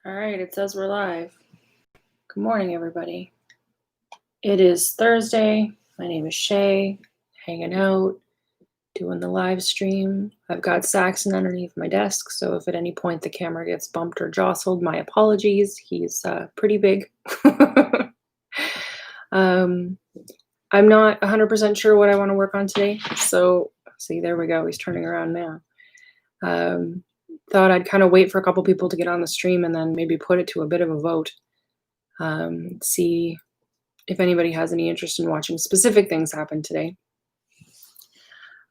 All right, it says we're live. Good morning, everybody. It is Thursday. My name is Shay, hanging out, doing the live stream. I've got Saxon underneath my desk, so if at any point the camera gets bumped or jostled, my apologies. He's pretty big. I'm not 100% sure what I want to work on today, so see, there we go. He's turning around now. Thought I'd kind of wait for a couple people to get on the stream and then maybe put it to a bit of a vote. See if anybody has any interest in watching specific things happen today.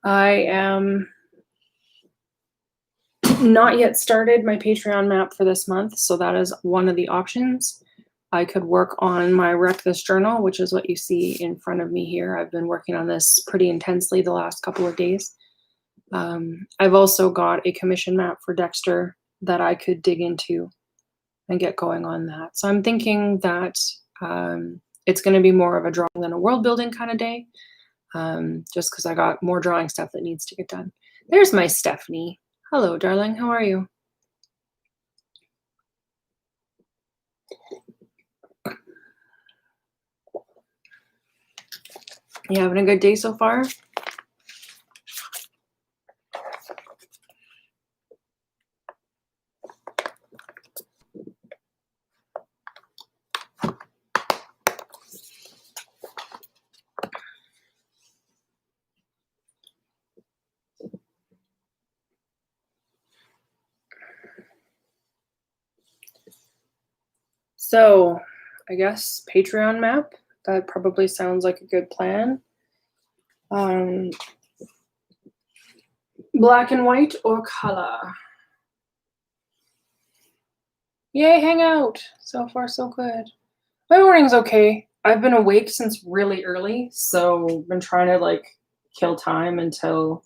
I am not yet started my Patreon map for this month, so that is one of the options. I could work on my Wreck This Journal, which is what you see in front of me here. I've been working on this pretty intensely the last couple of days. I've also got a commission map for Dexter that I could dig into and get going on that. So I'm thinking that it's going to be more of a drawing than a world building kind of day, just because I got more drawing stuff that needs to get done. There's my Stephanie. Hello, darling. How are you? You having a good day so far? So, I guess Patreon map. That probably sounds like a good plan. Black and white or color? Yay, hang out. So far, so good. My morning's okay. I've been awake since really early, so I've been trying to like kill time until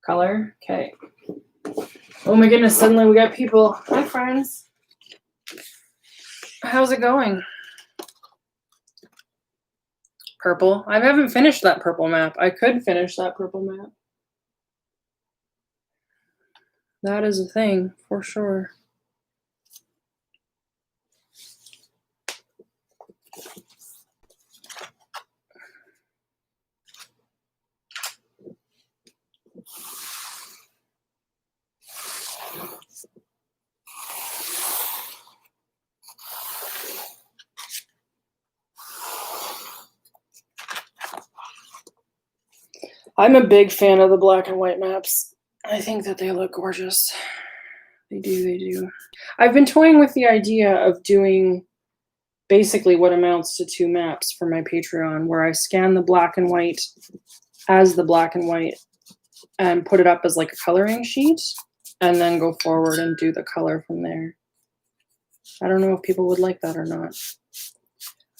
color. Okay. Oh my goodness, suddenly we got people. Hi, friends. How's it going? Purple. I haven't finished that purple map. I could finish that purple map. That is a thing, for sure. I'm a big fan of the black and white maps. I think that they look gorgeous. They do, they do. I've been toying with the idea of doing basically what amounts to 2 maps for my Patreon, where I scan the black and white as the black and white and put it up as like a coloring sheet and then go forward and do the color from there. I don't know if people would like that or not.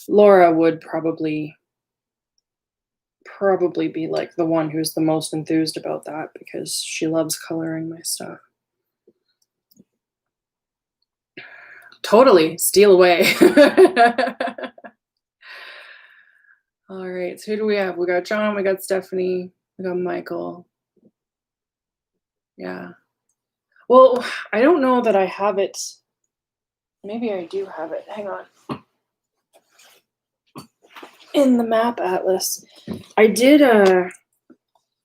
Laura would probably be like the one who's the most enthused about that because she loves coloring my stuff. Totally, steal away. All right, so who do we have? We got John, we got Stephanie, we got Michael. Yeah. Well, I don't know that I have it. Maybe I do have it. Hang on. In the map atlas, I did a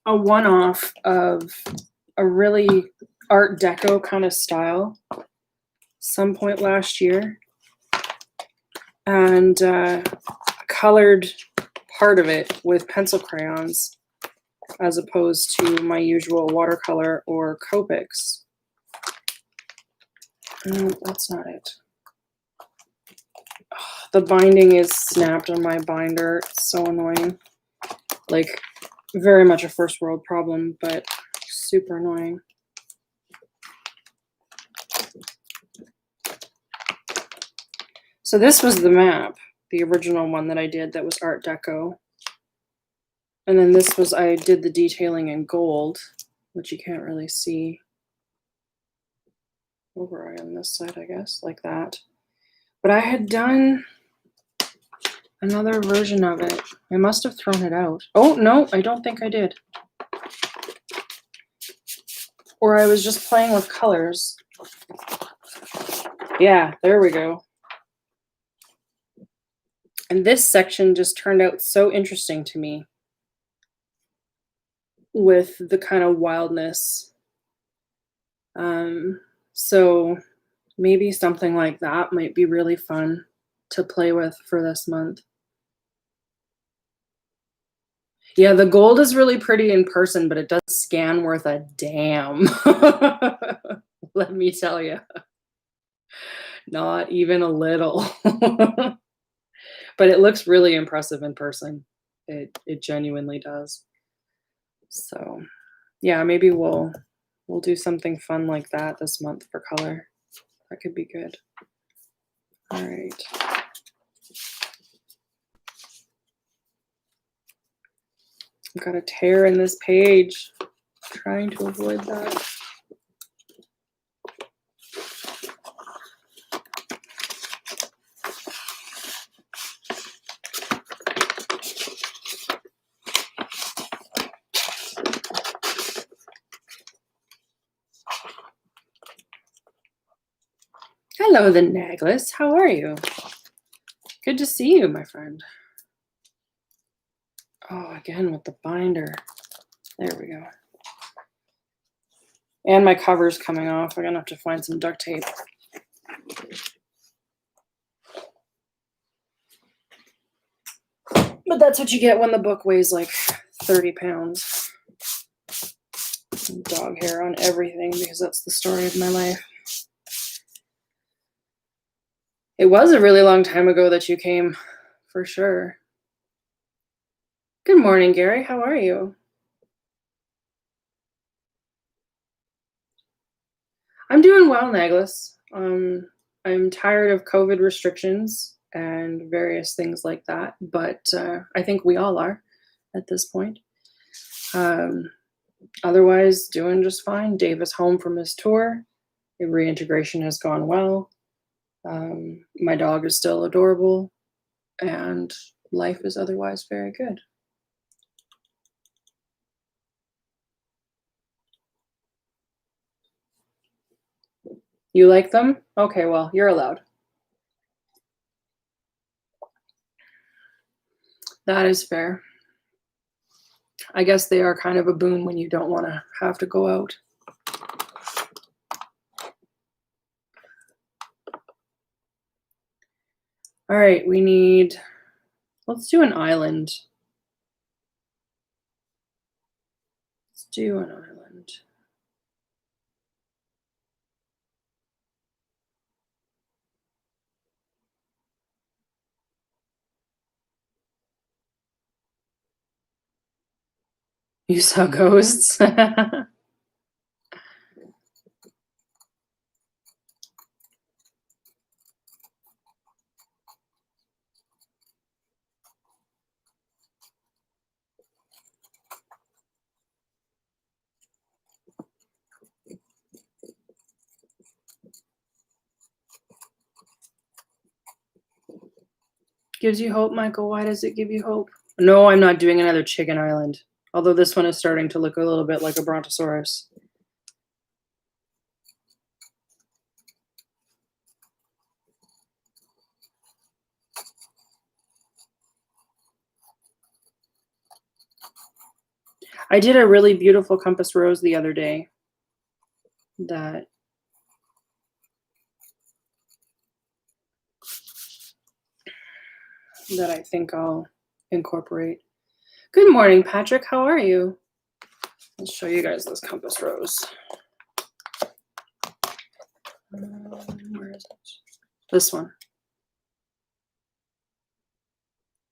one-off of a really Art Deco kind of style some point last year, and colored part of it with pencil crayons as opposed to my usual watercolor or Copics. No, that's not it. The binding is snapped on my binder. It's so annoying. Like, very much a first world problem, but super annoying. So this was the map, the original one that I did that was Art Deco. And then this was, I did the detailing in gold, which you can't really see. Over on this side, I guess, like that. But I had done another version of it. I must have thrown it out. Oh, no, I don't think I did. or I was just playing with colors. Yeah, there we go. And this section just turned out so interesting to me with the kind of wildness. So maybe something like that might be really fun to play with for this month. Yeah, the gold is really pretty in person, but it does scan worth a damn. Let me tell you. Not even a little. But it looks really impressive in person. It genuinely does. So, yeah, maybe we'll do something fun like that this month for color. That could be good. All right. I've got a tear in this page. Trying to avoid that. Hello, the Nagless. How are you? Good to see you, my friend. Oh, again with the binder. There we go. And my cover's coming off. I'm gonna have to find some duct tape. But that's what you get when the book weighs like 30 pounds. Dog hair on everything because that's the story of my life. It was a really long time ago that you came, for sure. Good morning, Gary. How are you? I'm doing well, Nagless. I'm tired of COVID restrictions and various things like that, but I think we all are at this point. Otherwise, doing just fine. Dave is home from his tour. The reintegration has gone well. My dog is still adorable, and life is otherwise very good. You like them? Okay, well, you're allowed. That is fair. I guess they are kind of a boon when you don't want to have to go out. All right, let's do an island. Let's do an island. You saw ghosts? Gives you hope, Michael? Why does it give you hope? No, I'm not doing another chicken island. Although this one is starting to look a little bit like a brontosaurus. I did a really beautiful compass rose the other day that I think I'll incorporate. Good morning, Patrick. How are you? I'll show you guys this compass rose. Where is it? This one.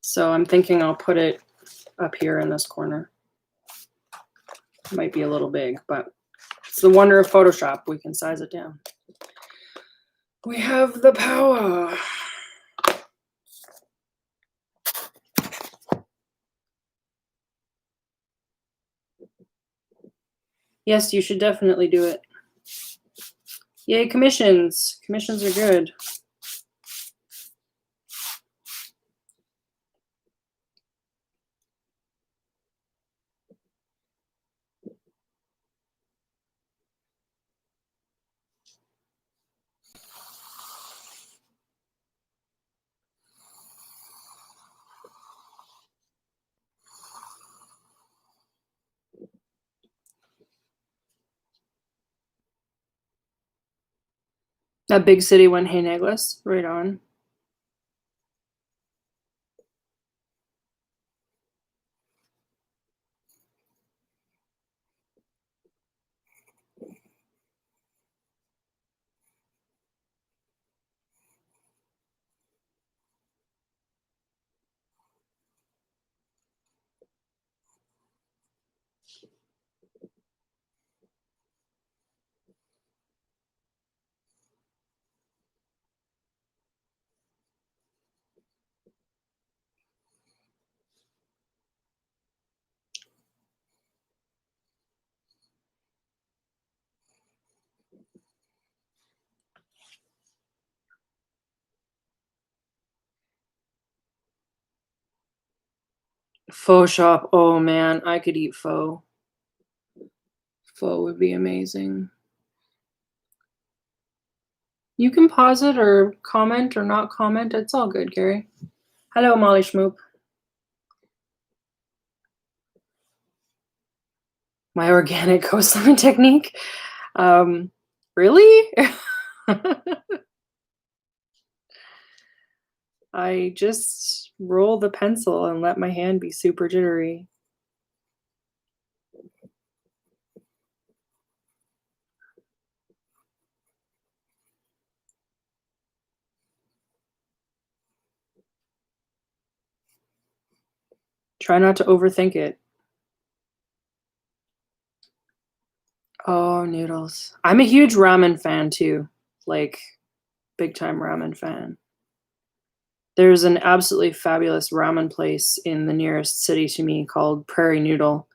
So I'm thinking I'll put it up here in this corner. It might be a little big, but it's the wonder of Photoshop. We can size it down. We have the power. Yes, you should definitely do it. Yay, commissions. Commissions are good. That big city went hey Neglis, right on. Pho shop. Oh man, I could eat pho. Pho would be amazing. You can pause it or comment or not comment. It's all good, Gary. Hello, Molly Schmoop. My organic coastline technique. Really? I just roll the pencil and let my hand be super jittery. Try not to overthink it. Oh, noodles. I'm a huge ramen fan too. Like, big time ramen fan. There's an absolutely fabulous ramen place in the nearest city to me called Prairie Noodle.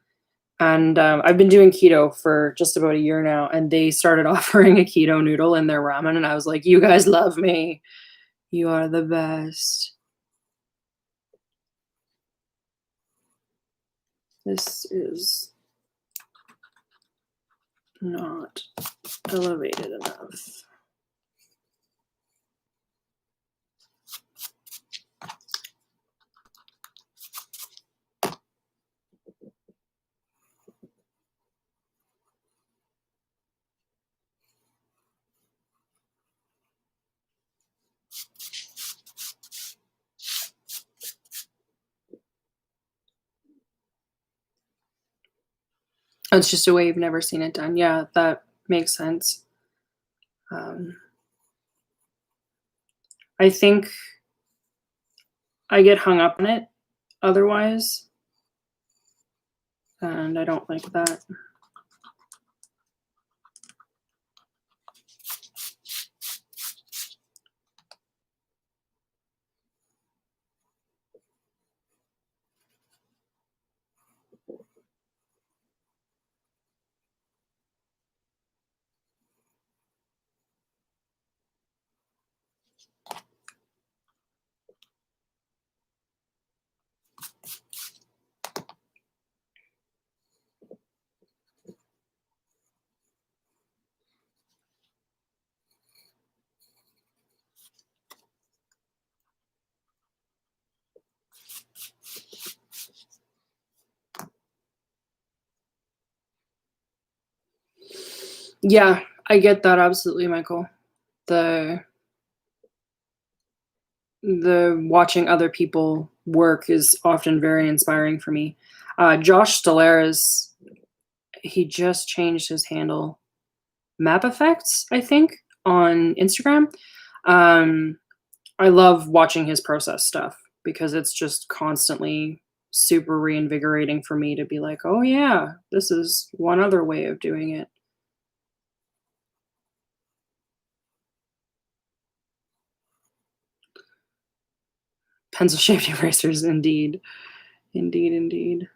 And I've been doing keto for just about a year now, and they started offering a keto noodle in their ramen, and I was like, you guys love me. You are the best. This is not elevated enough. It's just a way you've never seen it done. Yeah, that makes sense. I think I get hung up on it otherwise, and I don't like that. Yeah, I get that absolutely, Michael. The watching other people work is often very inspiring for me. Josh Stellaris, he just changed his handle, Map Effects, I think, on Instagram. Um, I love watching his process stuff because it's just constantly super reinvigorating for me to be like, oh yeah, this is one other way of doing it. Pencil shaped erasers, indeed. Indeed, indeed.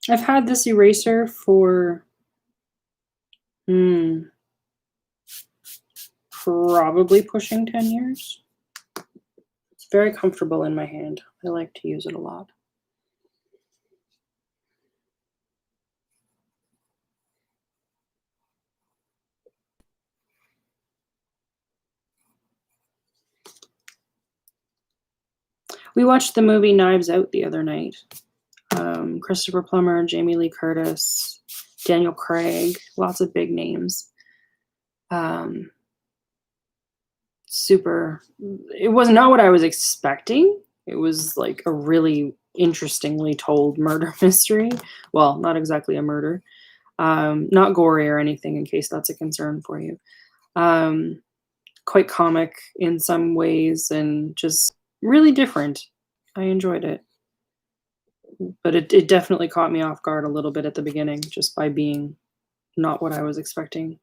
I've had this eraser for probably pushing 10 years. It's very comfortable in my hand. I like to use it a lot. We watched the movie Knives Out the other night. Christopher Plummer, Jamie Lee Curtis, Daniel Craig, lots of big names. It was not what I was expecting. It was like a really interestingly told murder mystery. Well, not exactly a murder. Not gory or anything, in case that's a concern for you. Quite comic in some ways and just really different. I enjoyed it. But it definitely caught me off guard a little bit at the beginning, just by being not what I was expecting.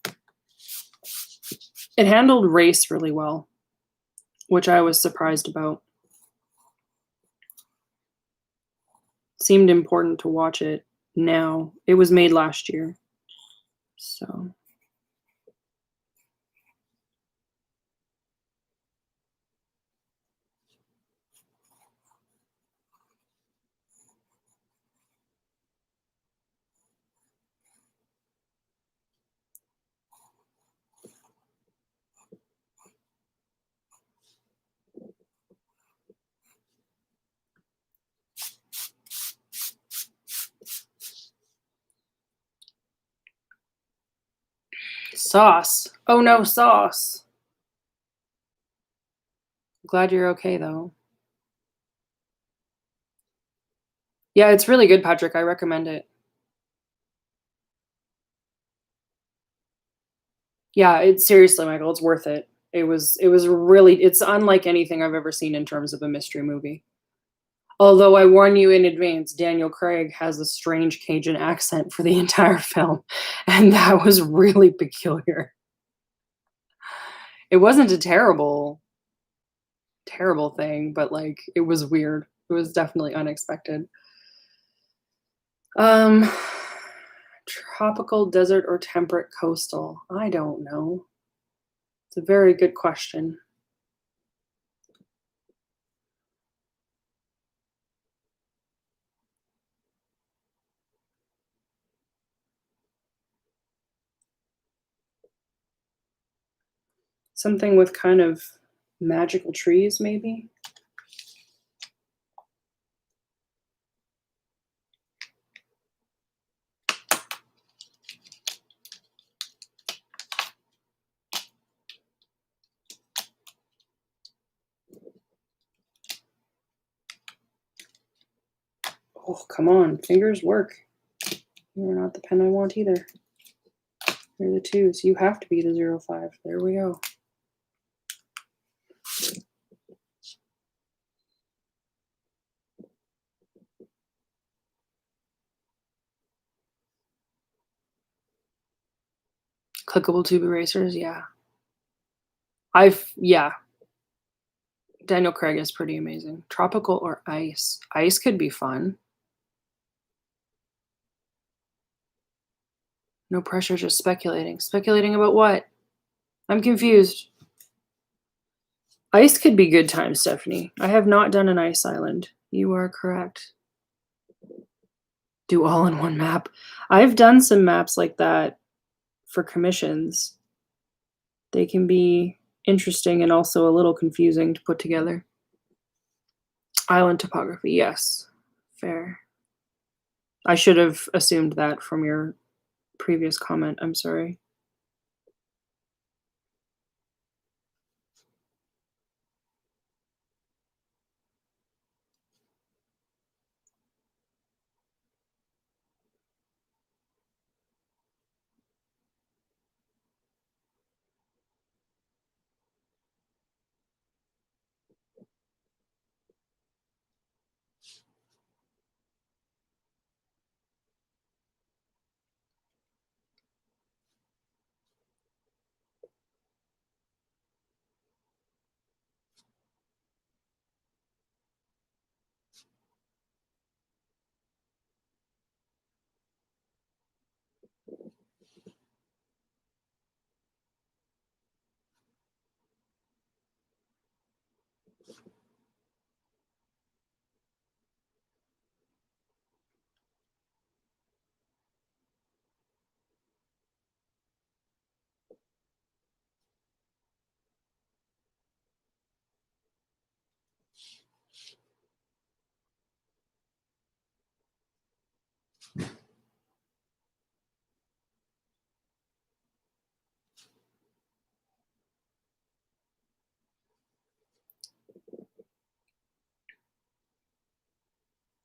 It handled race really well, which I was surprised about. Seemed important to watch it now. It was made last year. So sauce. Oh no, sauce. Glad you're okay though. Yeah, it's really good, Patrick. I recommend it. Yeah, it's seriously, Michael, it's worth it. It's unlike anything I've ever seen in terms of a mystery movie. Although I warn you in advance, Daniel Craig has a strange Cajun accent for the entire film, and that was really peculiar. It wasn't a terrible thing, but like it was weird. It was definitely unexpected. Um Tropical, desert, or temperate coastal? I don't know. It's a very good question. Something with kind of magical trees, maybe? Oh, come on. Fingers work. You're not the pen I want either. You're the twos. You have to be the 05. There we go. Clickable tube erasers, yeah. Yeah. Daniel Craig is pretty amazing. Tropical or ice? Ice could be fun. No pressure, just speculating. Speculating about what? I'm confused. Ice could be good time, Stephanie. I have not done an ice island. You are correct. Do all in one map. I've done some maps like that for commissions. They can be interesting and also a little confusing to put together. Island topography, yes. Fair. I should have assumed that from your previous comment. I'm sorry.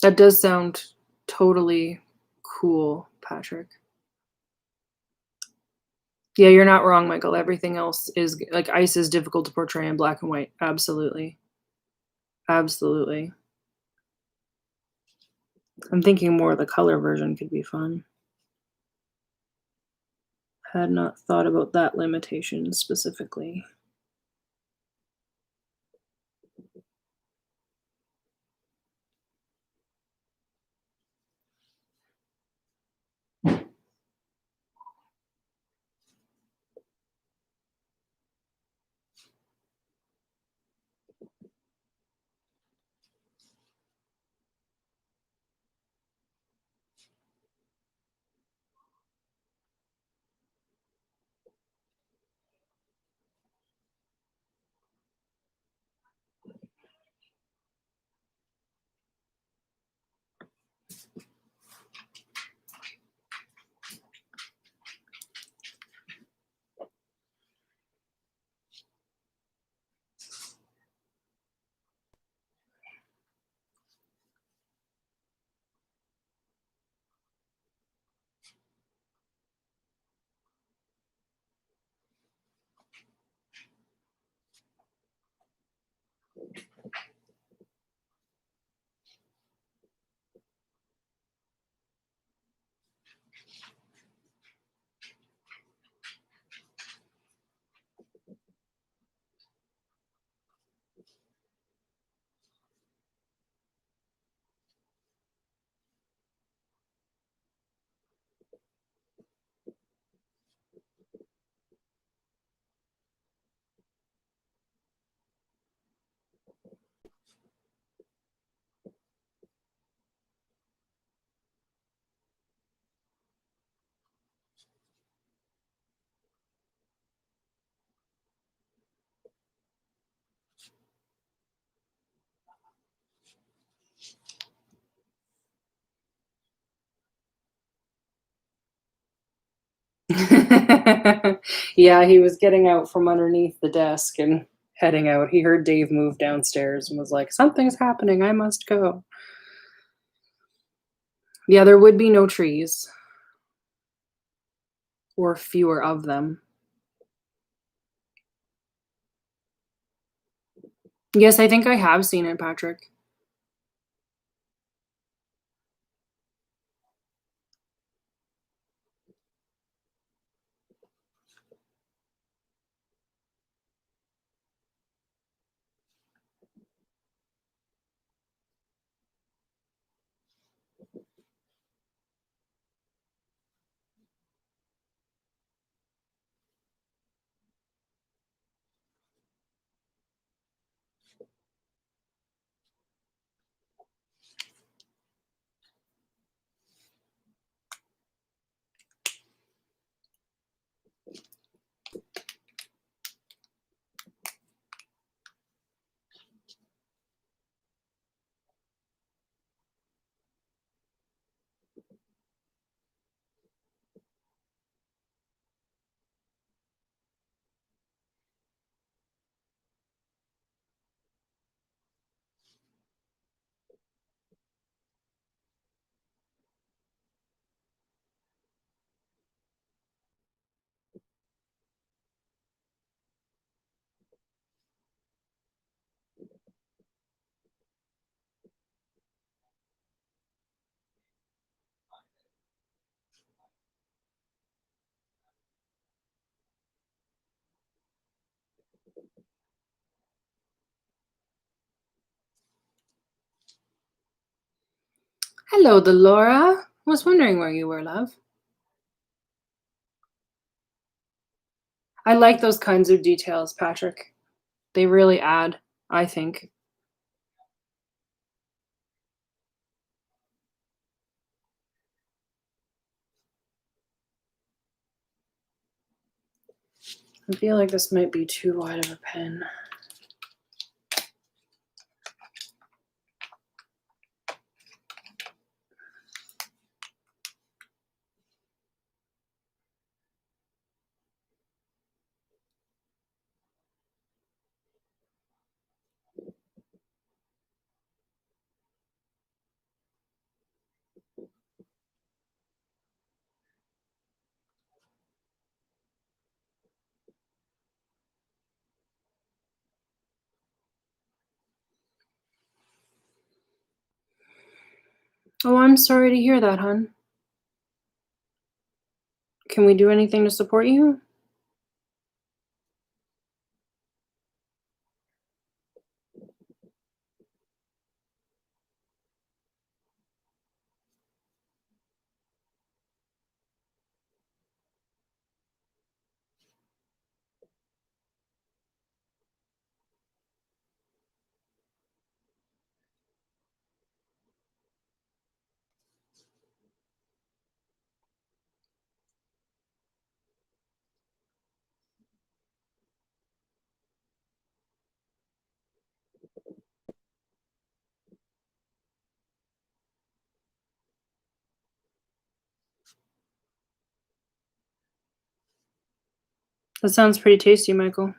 That does sound totally cool, Patrick. Yeah, you're not wrong, Michael. Everything else is like ice is difficult to portray in black and white. Absolutely. Absolutely. I'm thinking more the color version could be fun. Had not thought about that limitation specifically. Yeah, he was getting out from underneath the desk and heading out. He heard Dave move downstairs and was like, "Something's happening. I must go." Yeah, there would be no trees or fewer of them. Yes, I think I have seen it, Patrick. Hello, Delora. Was wondering where you were, love. I like those kinds of details, Patrick. They really add, I think. I feel like this might be too wide of a pen. Oh, I'm sorry to hear that, hon. Can we do anything to support you? That sounds pretty tasty, Michael.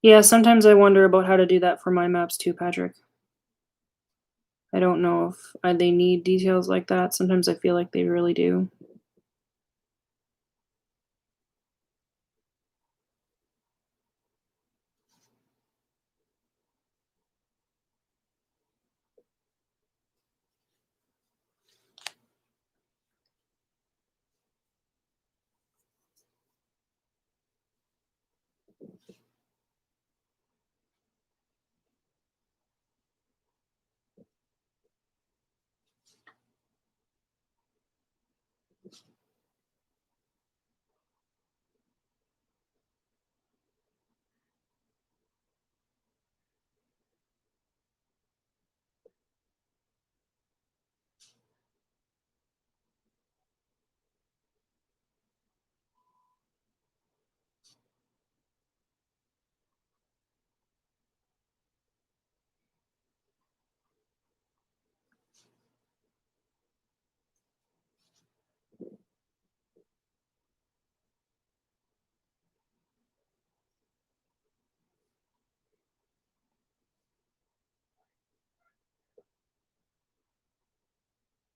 Yeah, sometimes I wonder about how to do that for my maps too, Patrick. I don't know if they need details like that. Sometimes I feel like they really do.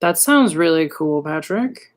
That sounds really cool, Patrick.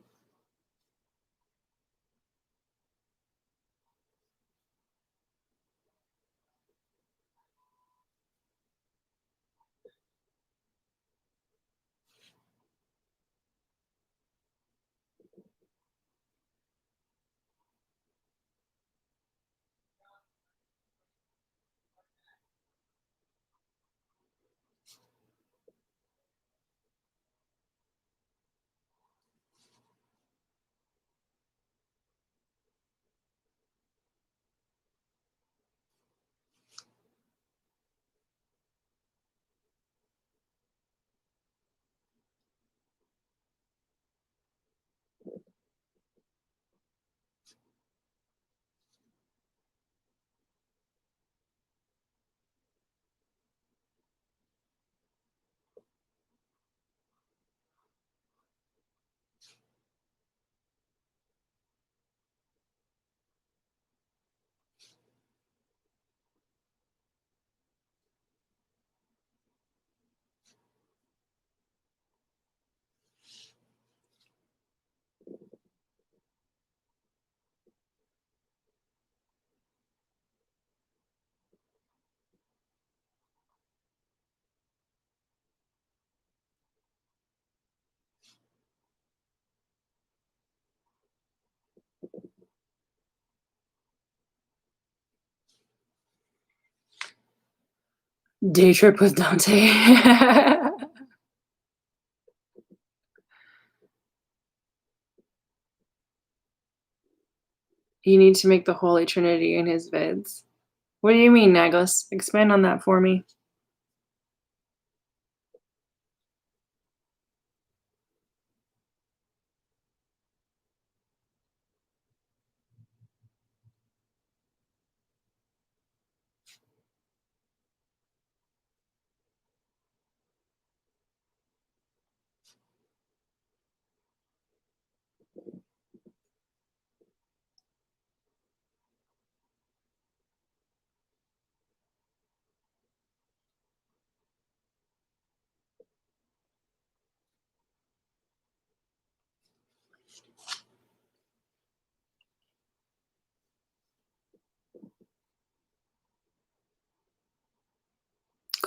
Day trip with Dante. You need to make the Holy Trinity in his vids. What do you mean, Naglis? Expand on that for me.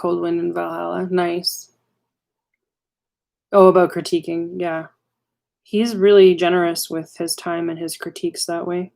Cold Wind and Valhalla. Nice. Oh, about critiquing. Yeah. He's really generous with his time and his critiques that way.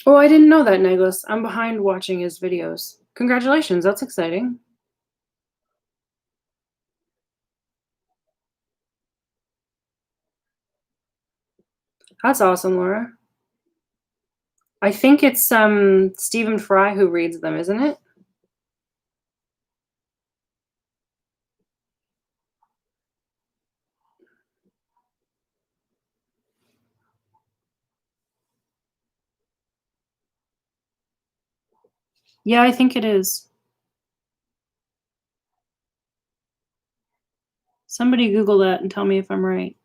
Oh, I didn't know that, Neglis. I'm behind watching his videos. Congratulations, that's exciting. That's awesome, Laura. I think it's Stephen Fry who reads them, isn't it? Yeah, I think it is. Somebody Google that and tell me if I'm right.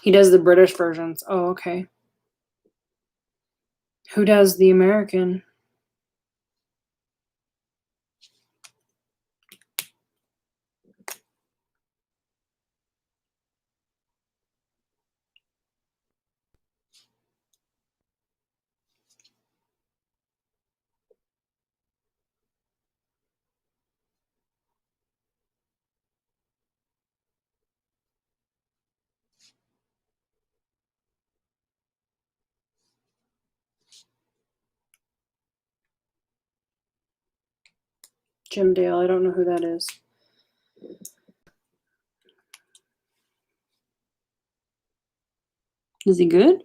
He does the British versions. Oh, okay. Who does the American? Jim Dale. I don't know who that is. Is he good?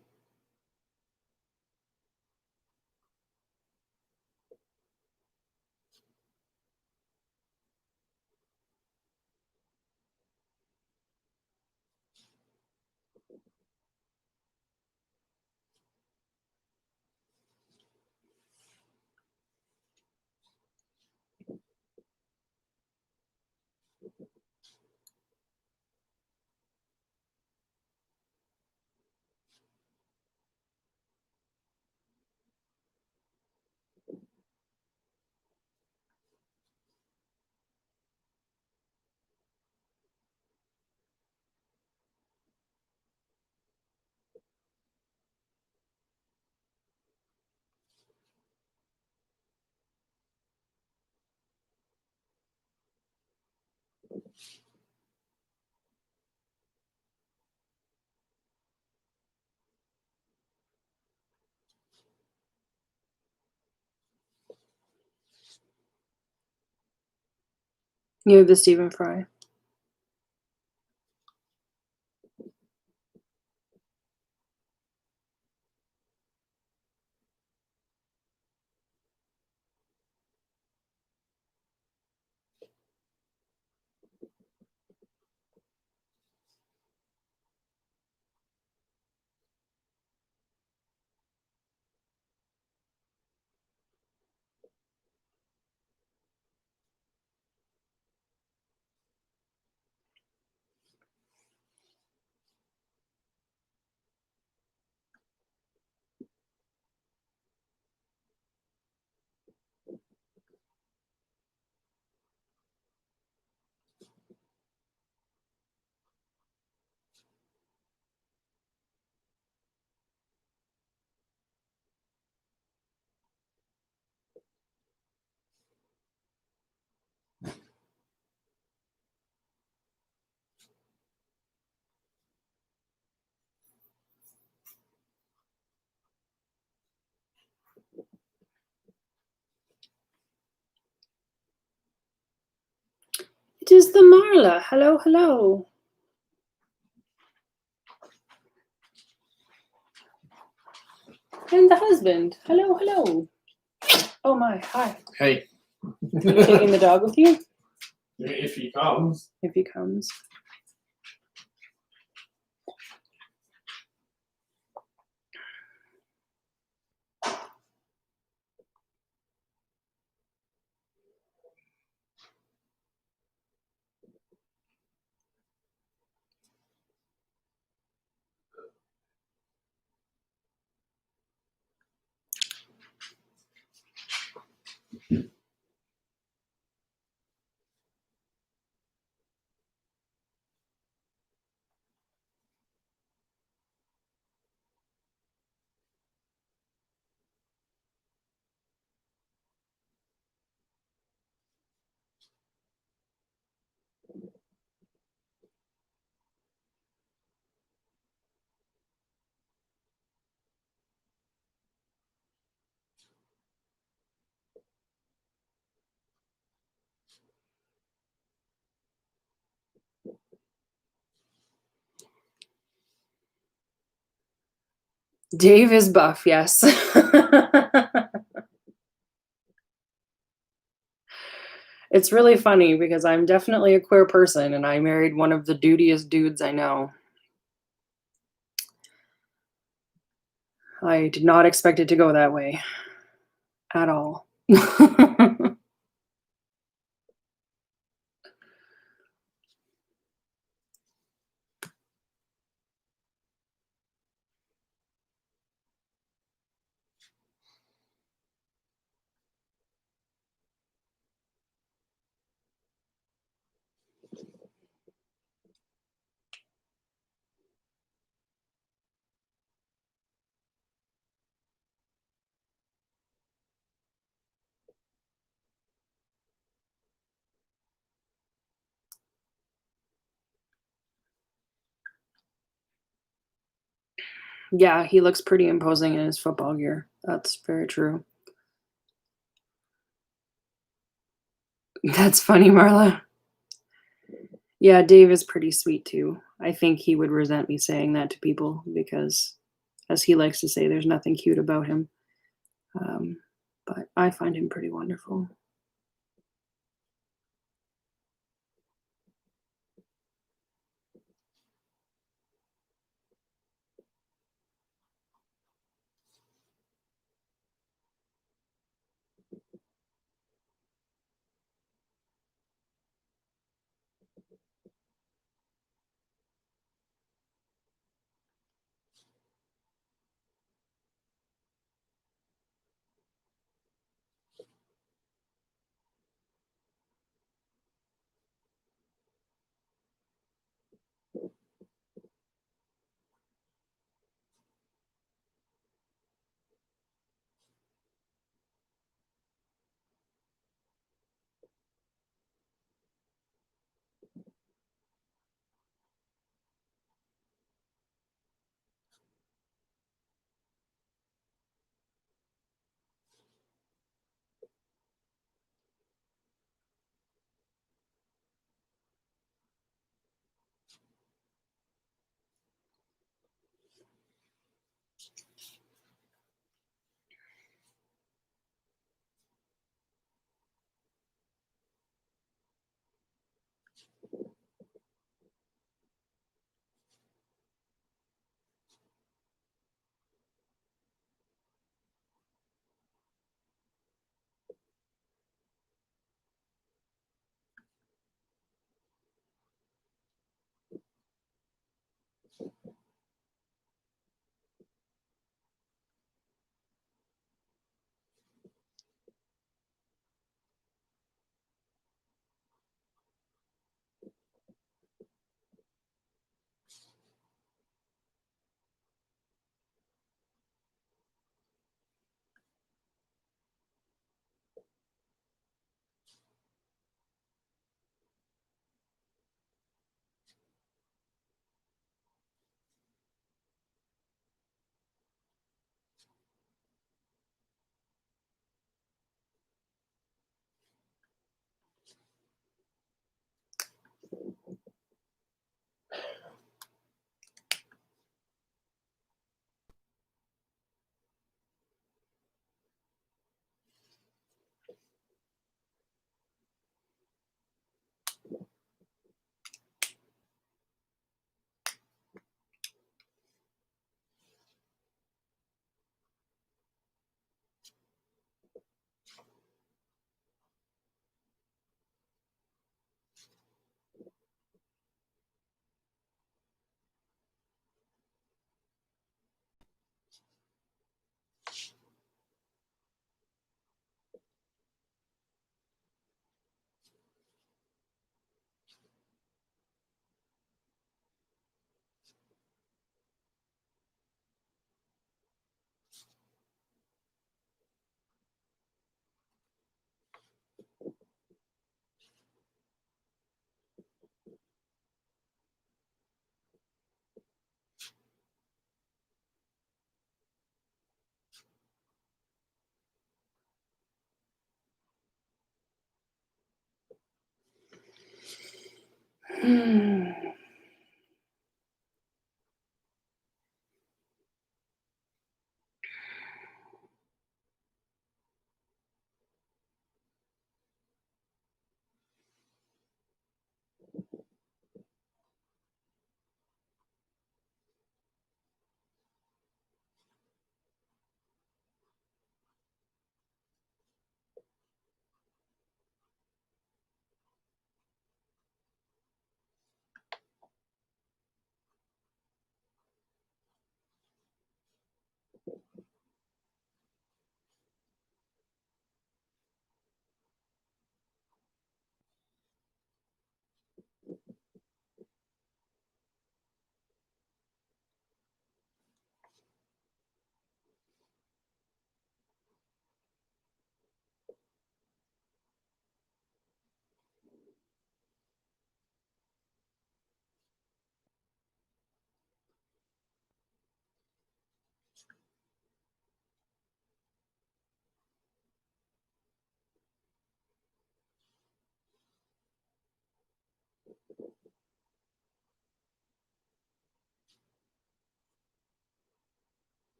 You have the Stephen Fry. It is the Marla. Hello, hello. And the husband. Hello, hello. Oh my, hi. Hey. You taking the dog with you? If he comes. If he comes. Dave is buff, yes. It's really funny because I'm definitely a queer person and I married one of the dudiest dudes I know. I did not expect it to go that way at all. Yeah, he looks pretty imposing in his football gear. That's very true. That's funny, Marla. Yeah, Dave is pretty sweet too. I think he would resent me saying that to people because, as he likes to say, there's nothing cute about him. But I find him pretty wonderful.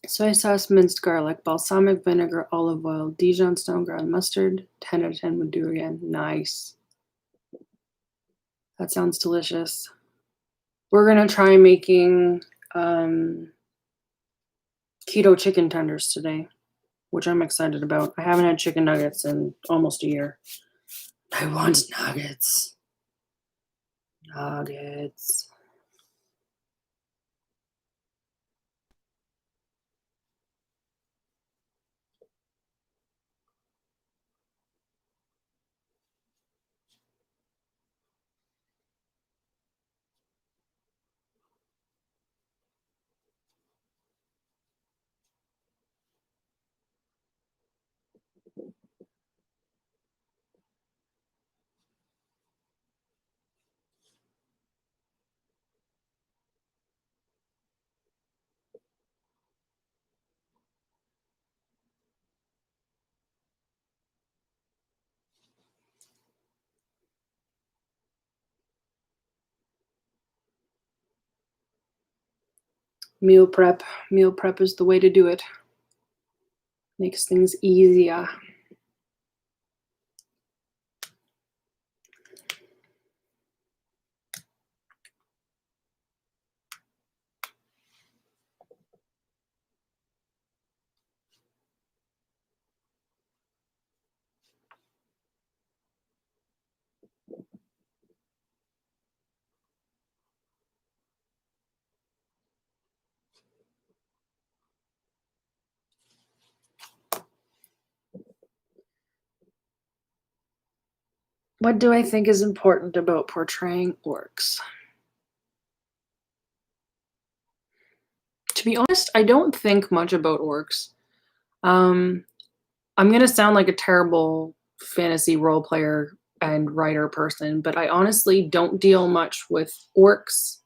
Soy sauce, minced garlic, balsamic vinegar, olive oil, Dijon stone ground mustard, 10 out of 10 with durian. Nice. That sounds delicious. We're gonna try making keto chicken tenders today, which I'm excited about. I haven't had chicken nuggets in almost a year. I want nuggets. Nuggets. Meal prep. Meal prep is the way to do it. Makes things easier. What do I think is important about portraying orcs? To be honest, I don't think much about orcs. Um, I'm gonna sound like a terrible fantasy role player and writer person, but I honestly don't deal much with orcs,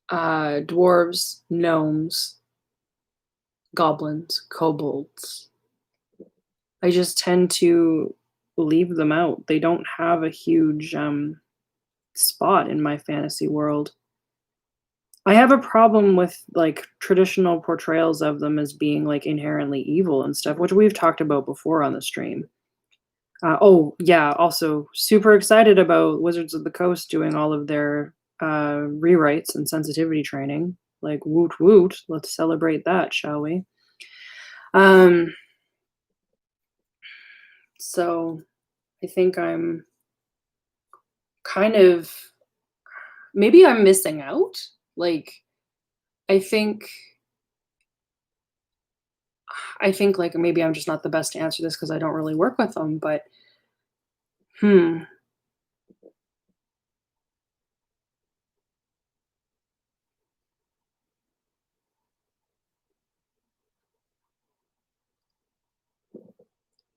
dwarves, gnomes, goblins, kobolds. I just tend to leave them out. They don't have a huge spot in my fantasy world. I have a problem with like traditional portrayals of them as being like inherently evil and stuff, which we've talked about before on the stream. Oh yeah, also super excited about Wizards of the Coast doing all of their rewrites and sensitivity training. Like woot woot, let's celebrate that, shall we? Um, so I think I'm kind of maybe I'm missing out. Like I think like maybe I'm just not the best to answer this because I don't really work with them, but hmm.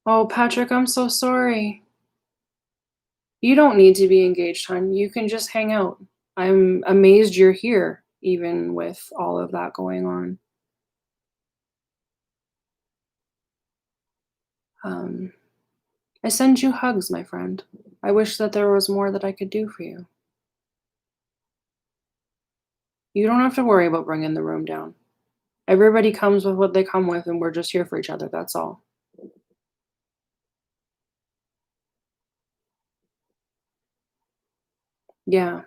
Oh, Patrick, I'm so sorry. You don't need to be engaged, hon. You can just hang out. I'm amazed you're here, even with all of that going on. Um, I send you hugs, my friend. I wish that there was more that I could do for you. You don't have to worry about bringing the room down. Everybody comes with what they come with, and we're just here for each other. That's all. Yeah.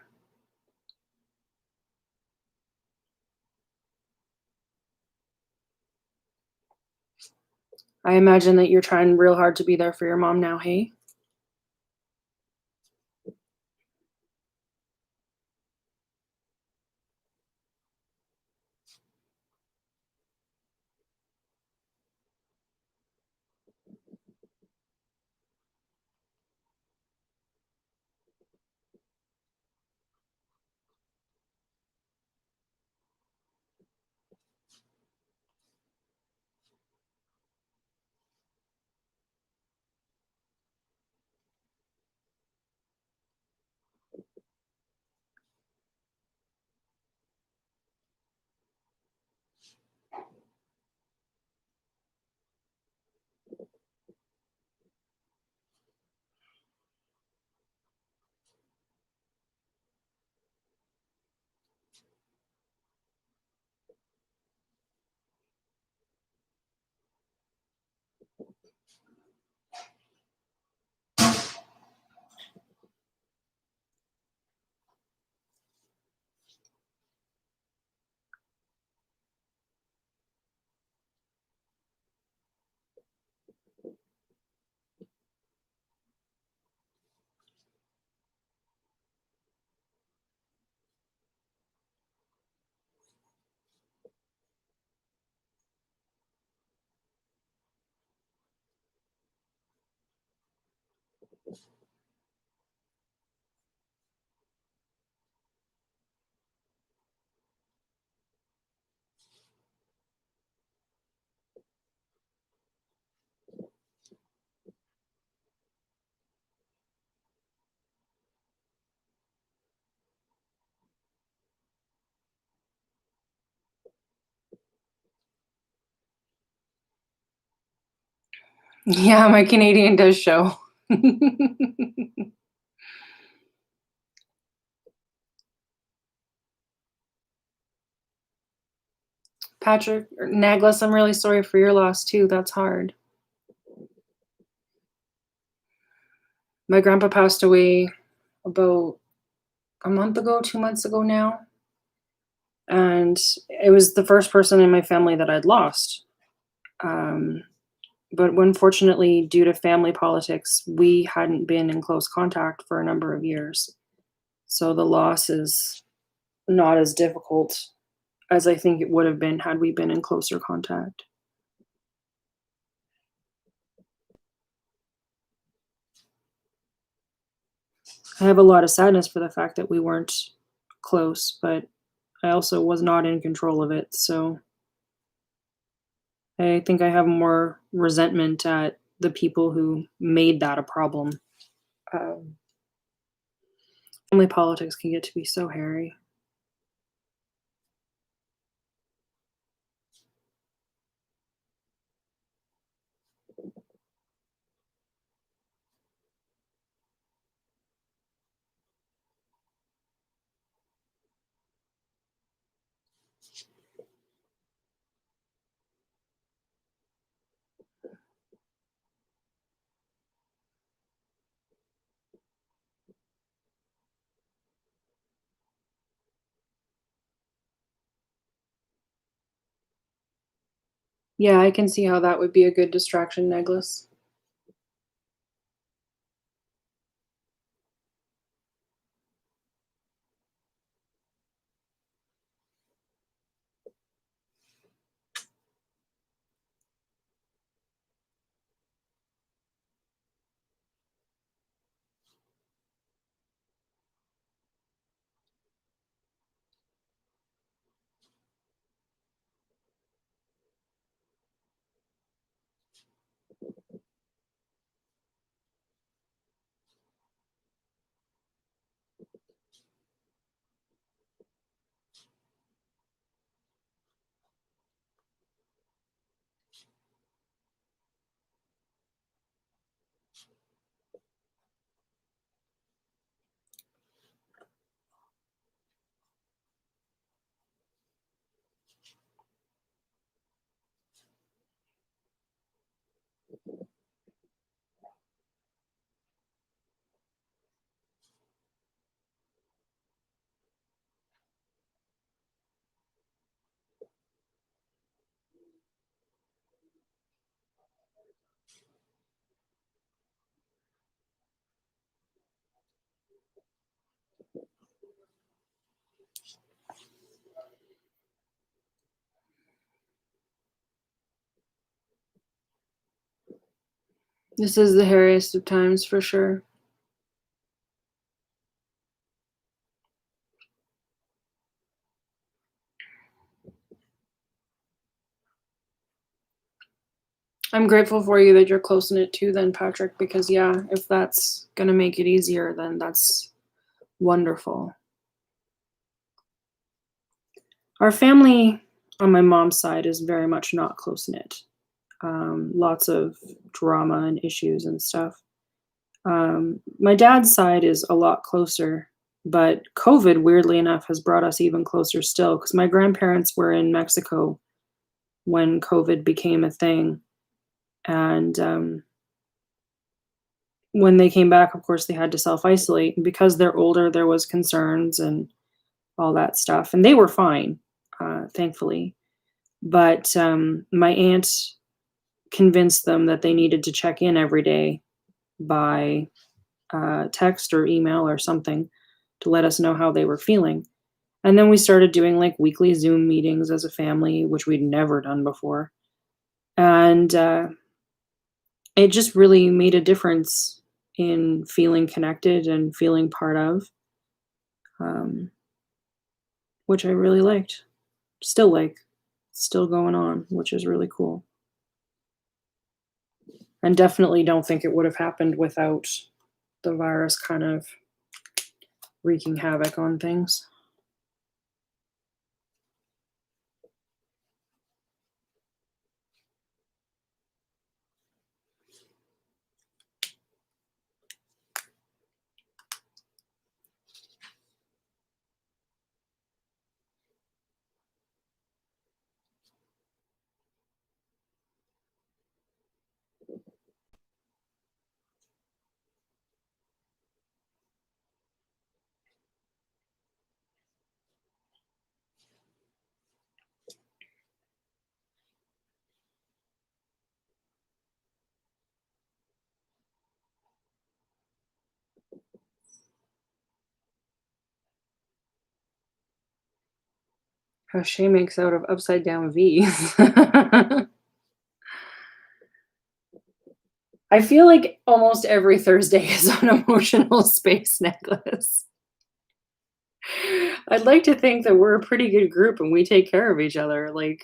I imagine that you're trying real hard to be there for your mom now, hey? Yeah, my Canadian does show. Patrick or Naglis, I'm really sorry for your loss too. That's hard. My grandpa passed away about a month ago, 2 months ago now. And it was the first person in my family that I'd lost. Um, but unfortunately, due to family politics, we hadn't been in close contact for a number of years. So the loss is not as difficult as I think it would have been had we been in closer contact. I have a lot of sadness for the fact that we weren't close, but I also was not in control of it. So I think I have more resentment at the people who made that a problem. Um, Family politics can get to be so hairy. Yeah, I can see how that would be a good distraction, Neglis. This is the hairiest of times for sure. I'm grateful for you that you're close in it too, then, Patrick, because yeah, if that's gonna make it easier, then that's wonderful. Our family on my mom's side is very much not close knit. Lots of drama and issues and stuff. My dad's side is a lot closer, but COVID, weirdly enough, has brought us even closer still because my grandparents were in Mexico when COVID became a thing. And when they came back, of course, they had to self isolate. And because they're older, there was concerns and all that stuff. And they were fine, thankfully. But my aunt convinced them that they needed to check in every day by text or email or something to let us know how they were feeling. And then we started doing like weekly Zoom meetings as a family, which we'd never done before. And it just really made a difference in feeling connected and feeling part of, um, which I really liked. Still like, still going on, which is really cool. And definitely don't think it would have happened without the virus kind of wreaking havoc on things. Crochet makes out of upside down V's. I feel like almost every Thursday is an emotional space necklace. I'd like to think that we're a pretty good group and we take care of each other. Like,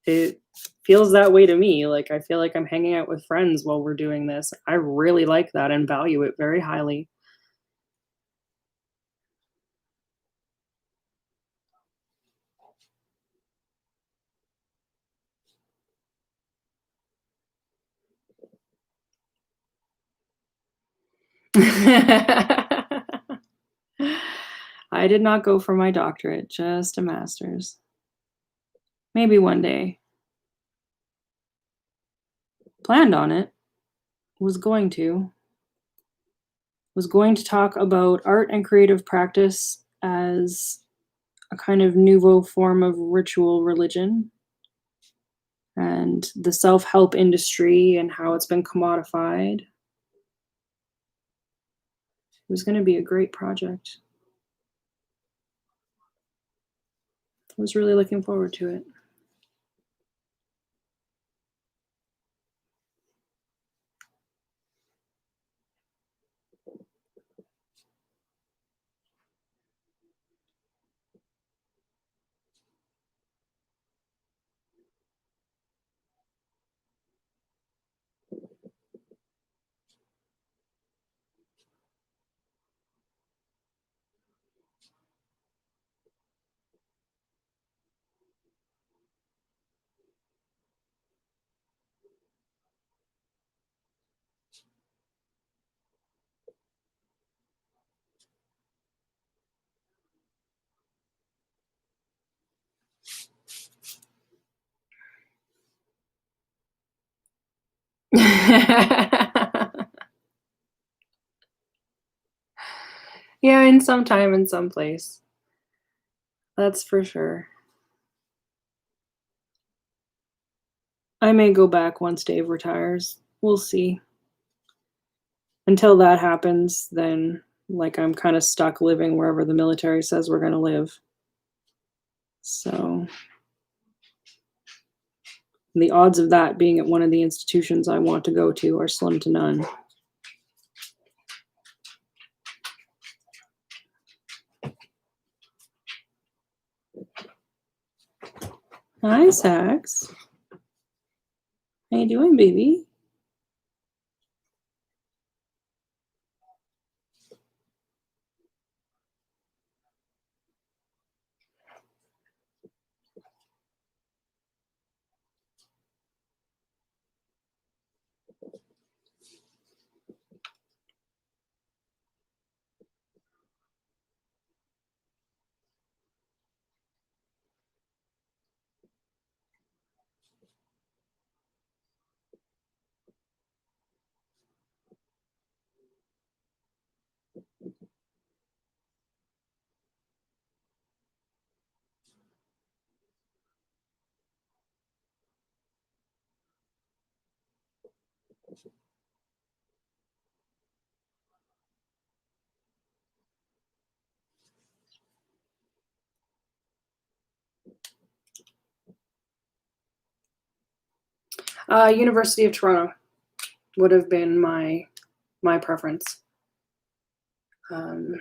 it feels that way to me. Like, I feel like I'm hanging out with friends while we're doing this. I really like that and value it very highly. I did not go for my doctorate, just a master's. Maybe one day. Planned on it. Was going to. Was going to talk about art and creative practice as a kind of nouveau form of ritual religion and the self-help industry and how it's been commodified. It was going to be a great project. I was really looking forward to it. Yeah, in some time and some place. That's for sure. I may go back once Dave retires. We'll see. Until that happens, then, like, I'm kinda stuck living wherever the military says we're gonna live. So, the odds of that being at one of the institutions I want to go to are slim to none. Hi, Sax. How you doing, baby? University of Toronto would have been my preference. Um,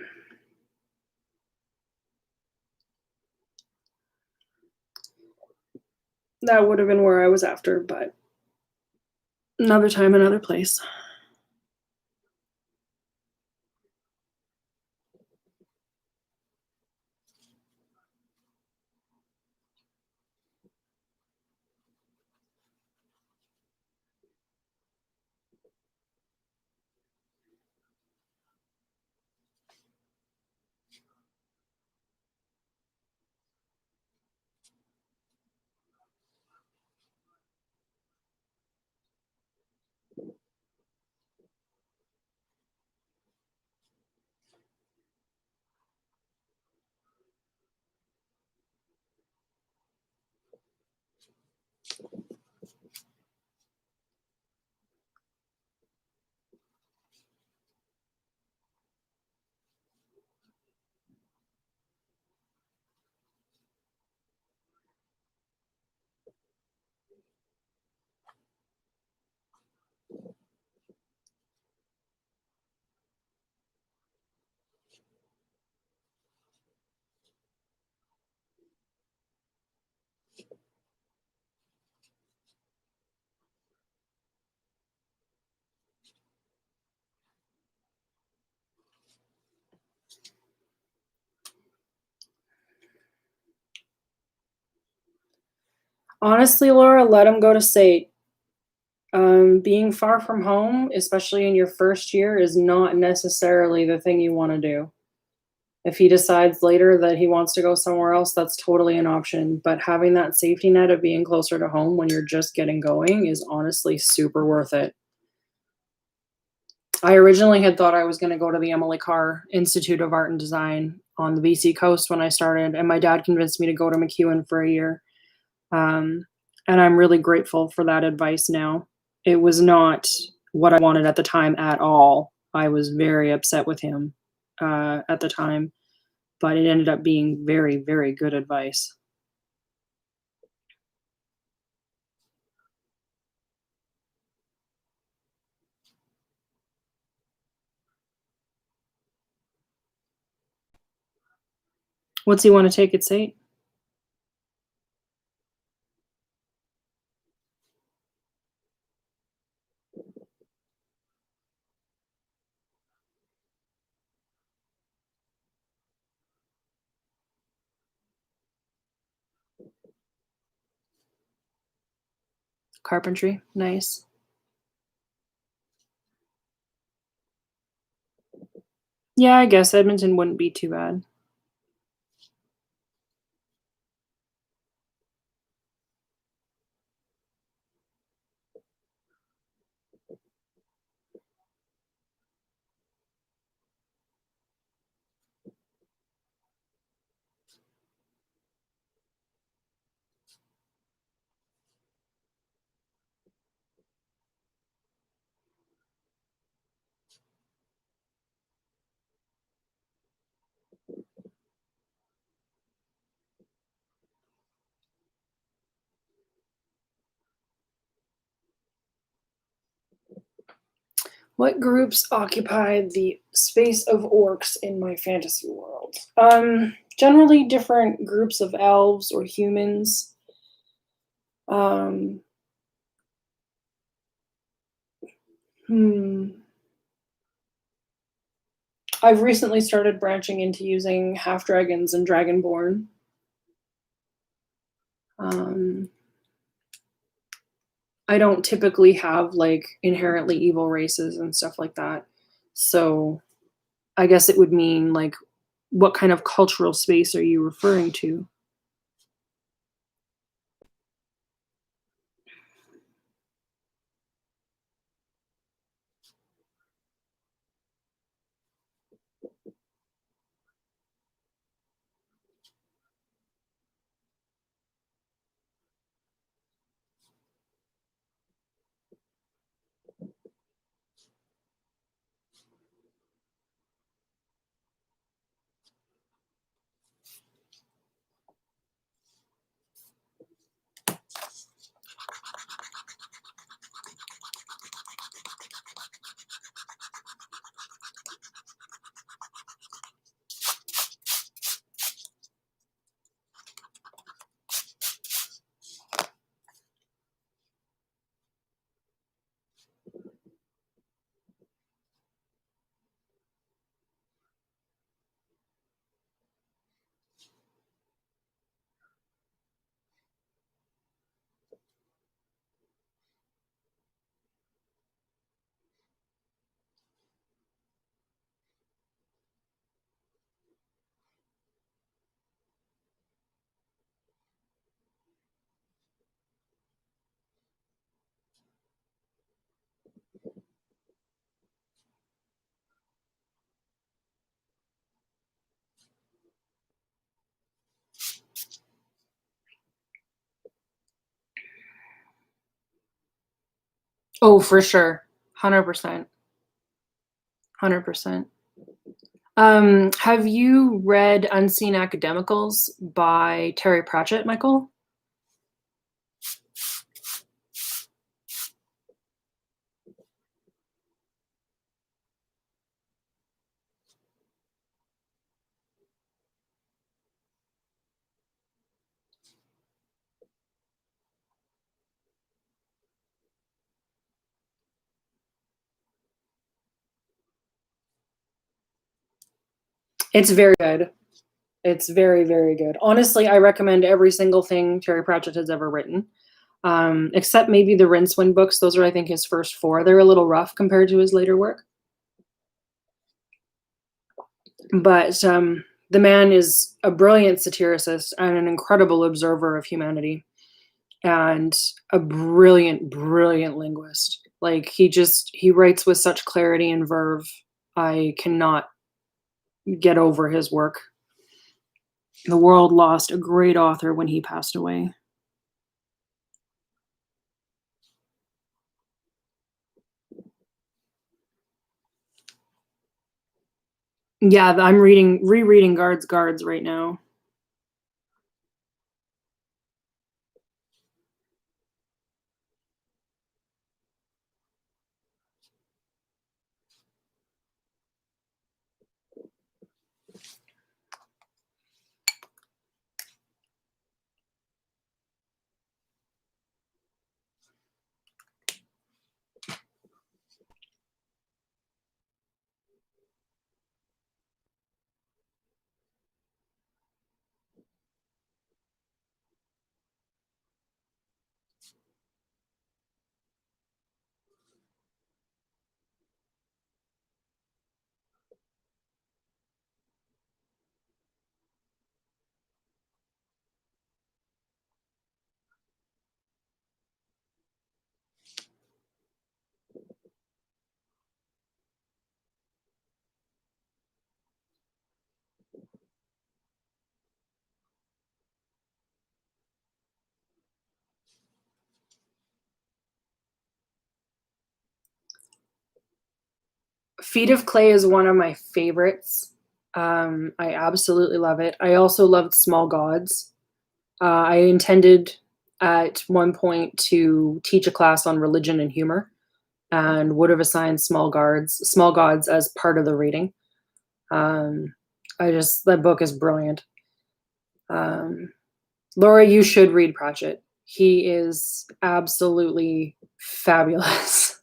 that would have been where I was after, but another time, another place. Honestly, Laura, let him go to state. Being far from home, especially in your first year, is not necessarily the thing you want to do. If he decides later that he wants to go somewhere else, that's totally an option. But having that safety net of being closer to home when you're just getting going is honestly super worth it. I originally had thought I was going to go to the Emily Carr Institute of Art and Design on the BC coast when I started, and my dad convinced me to go to MacEwan for a year. Um, and I'm really grateful for that advice now. It was not what I wanted at the time at all. I was very upset with him at the time, but it ended up being very, very good advice. What's he want to take at SAIT? Carpentry. Nice. Yeah, I guess Edmonton wouldn't be too bad. What groups occupy the space of orcs in my fantasy world? Generally different groups of elves or humans. Um, hmm. I've recently started branching into using half dragons and dragonborn. Um, I don't typically have like inherently evil races and stuff like that. So I guess it would mean like what kind of cultural space are you referring to? Oh, for sure. 100%. 100%. Have you read Unseen Academicals by Terry Pratchett, Michael? It's very good. It's very, very good. Honestly, I recommend every single thing Terry Pratchett has ever written, except maybe the Rincewind books. Those are, I think, his first four. They're a little rough compared to his later work. But the man is a brilliant satiricist and an incredible observer of humanity and a brilliant, brilliant linguist. Like he writes with such clarity and verve. I cannot get over his work. The world lost a great author when he passed away. Yeah, I'm rereading Guards right now. Feet of Clay is one of my favorites. I absolutely love it. I also loved Small Gods. I intended at one point to teach a class on religion and humor and would have assigned Small Gods as part of the reading. Um, that book is brilliant. Laura, you should read Pratchett. He is absolutely fabulous.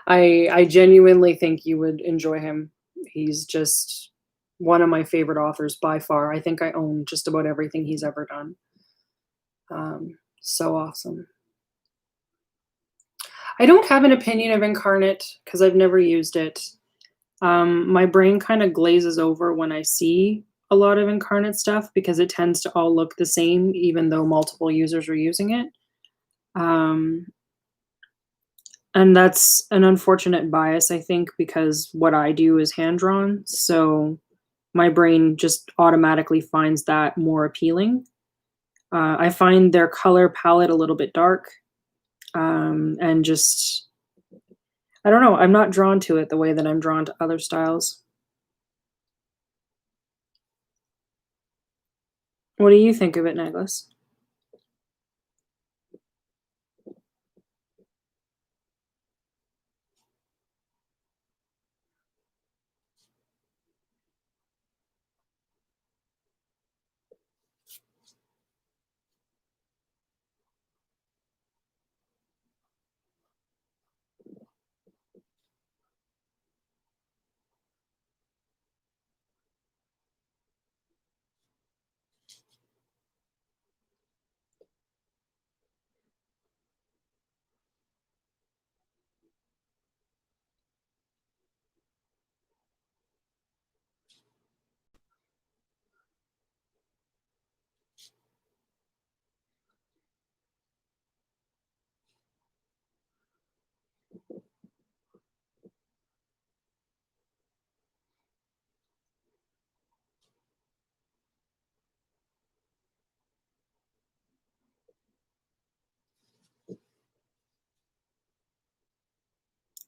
I genuinely think you would enjoy him. He's just one of my favorite authors by far. I think I own just about everything he's ever done. So awesome. I don't have an opinion of Incarnate because I've never used it. My brain kind of glazes over when I see a lot of Incarnate stuff because it tends to all look the same, even though multiple users are using it. And that's an unfortunate bias, I think, because what I do is hand drawn. So my brain just automatically finds that more appealing. I find their color palette a little bit dark. And just, I don't know, I'm not drawn to it the way that I'm drawn to other styles. What do you think of it, Neglis?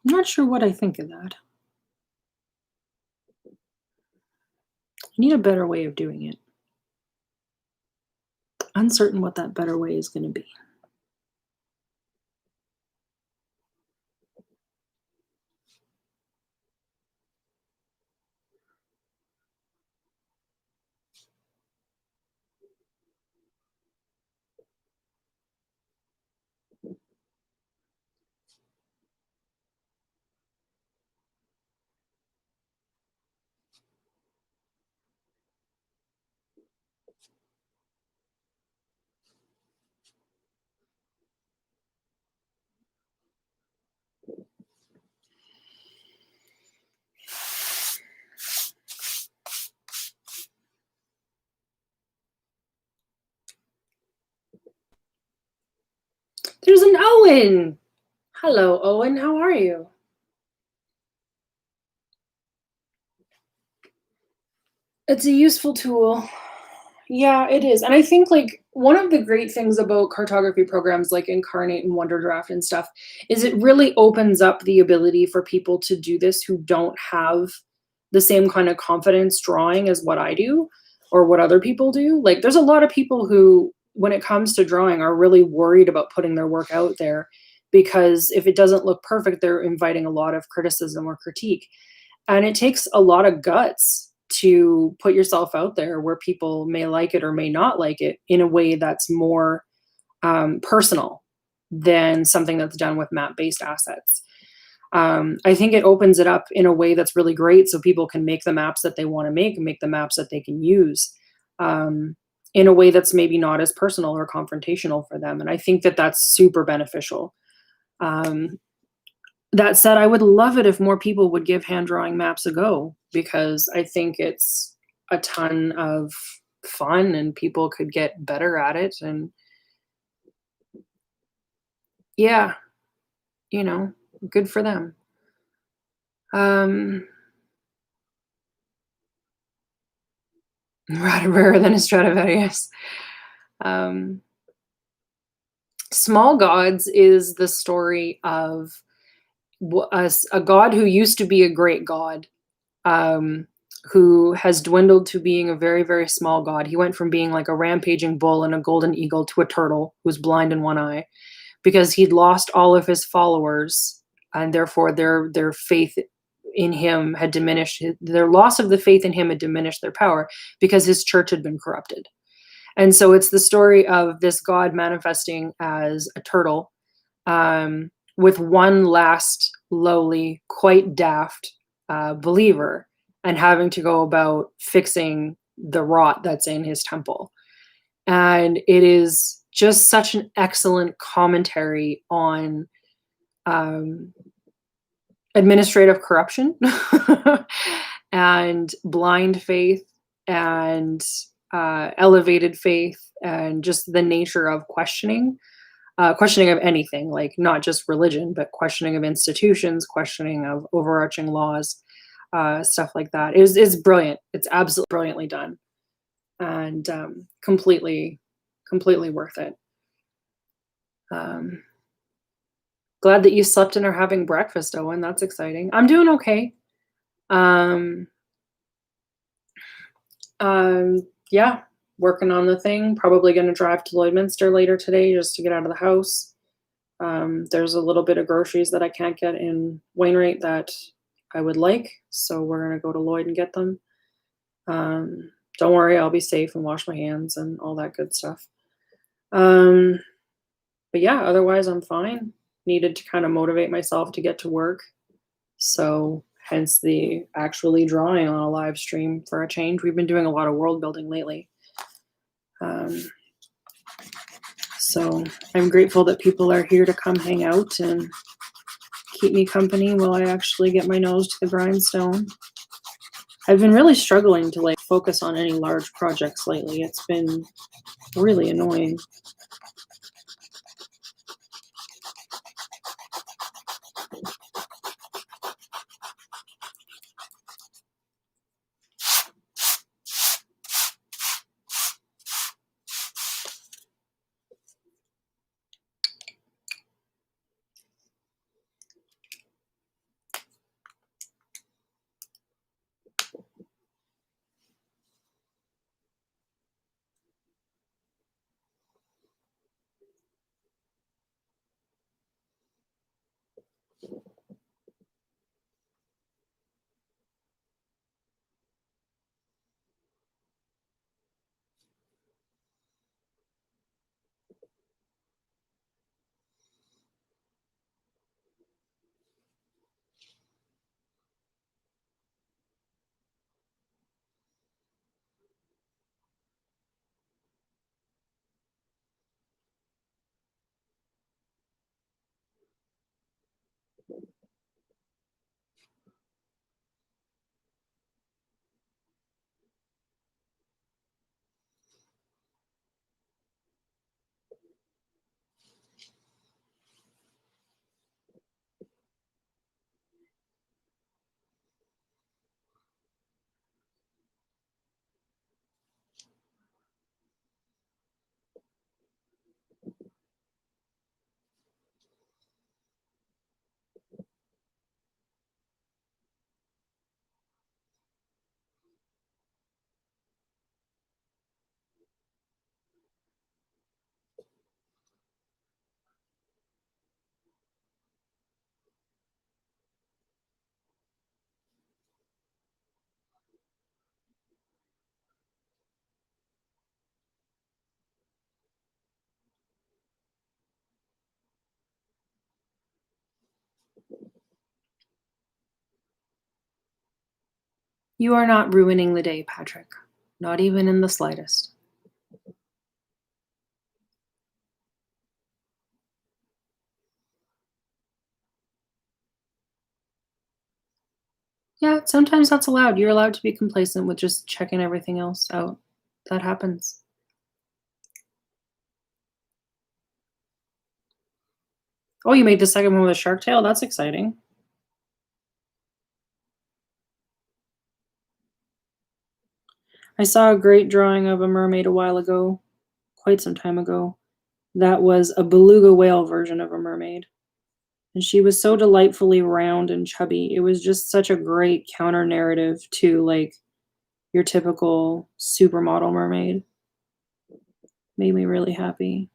I'm not sure what I think of that. I need a better way of doing it. Uncertain what that better way is going to be. Owen! Hello, Owen. How are you? It's a useful tool. Yeah, it is. And I think like one of the great things about cartography programs like Incarnate and Wonderdraft and stuff is it really opens up the ability for people to do this who don't have the same kind of confidence drawing as what I do or what other people do. Like there's a lot of people who when it comes to drawing are really worried about putting their work out there because if it doesn't look perfect, they're inviting a lot of criticism or critique. And it takes a lot of guts to put yourself out there where people may like it or may not like it in a way that's more personal than something that's done with map-based assets. I think it opens it up in a way that's really great so people can make the maps that they want to make and make the maps that they can use in a way that's maybe not as personal or confrontational for them. And I think that that's super beneficial. Um, that said, I would love it if more people would give hand drawing maps a go because I think it's a ton of fun and people could get better at it. And yeah, you know, good for them. Um, rather rarer than a Stradivarius. Um, Small Gods is the story of a god who used to be a great god, who has dwindled to being a very, very small god. He went from being like a rampaging bull and a golden eagle to a turtle who's blind in one eye because he'd lost all of his followers and therefore their faith in him had diminished. Their loss of the faith in him had diminished their power because his church had been corrupted. And so it's the story of this god manifesting as a turtle, with one last lowly, quite daft believer and having to go about fixing the rot that's in his temple. And it is just such an excellent commentary on administrative corruption and blind faith and elevated faith and just the nature of questioning of anything, like not just religion, but questioning of institutions, questioning of overarching laws, stuff like that. Is brilliant. It's absolutely brilliantly done, and completely worth it. Glad that you slept and are having breakfast, Owen. That's exciting. I'm doing okay. Um, yeah, working on the thing. Probably going to drive to Lloydminster later today just to get out of the house. There's a little bit of groceries that I can't get in Wainwright that I would like, so we're gonna go to Lloyd and get them. Don't worry, I'll be safe and wash my hands and all that good stuff. But yeah, otherwise I'm fine. Needed to kind of motivate myself to get to work, so hence the actually drawing on a live stream for a change. We've been doing a lot of world building lately. So I'm grateful that people are here to come hang out and keep me company while I actually get my nose to the grindstone. I've been really struggling to like focus on any large projects lately. It's been really annoying. You are not ruining the day, Patrick. Not even in the slightest. Yeah, sometimes that's allowed. You're allowed to be complacent with just checking everything else out. That happens. Oh, you made the second one with a shark tail? That's exciting. I saw a great drawing of a mermaid a while ago, quite some time ago. That was a beluga whale version of a mermaid. And she was so delightfully round and chubby. It was just such a great counter narrative to like your typical supermodel mermaid. Made me really happy.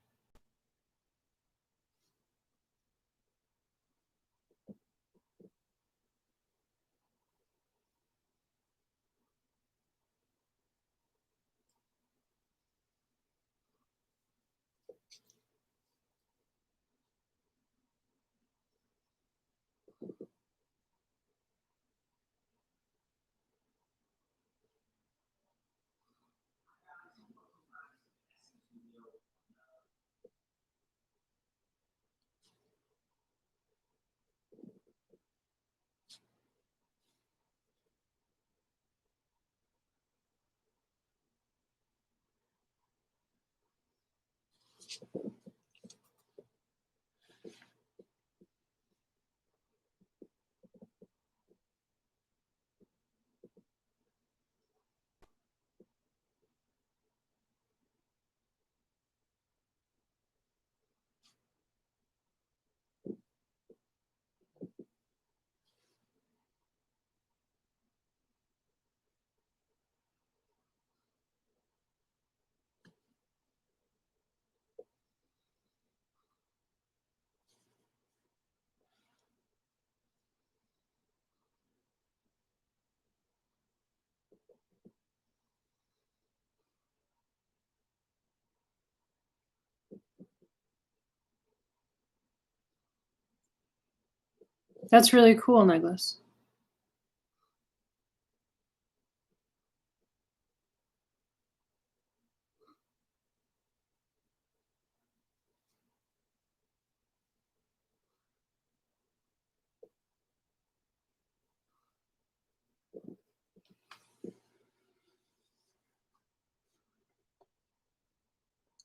That's really cool, Nicholas.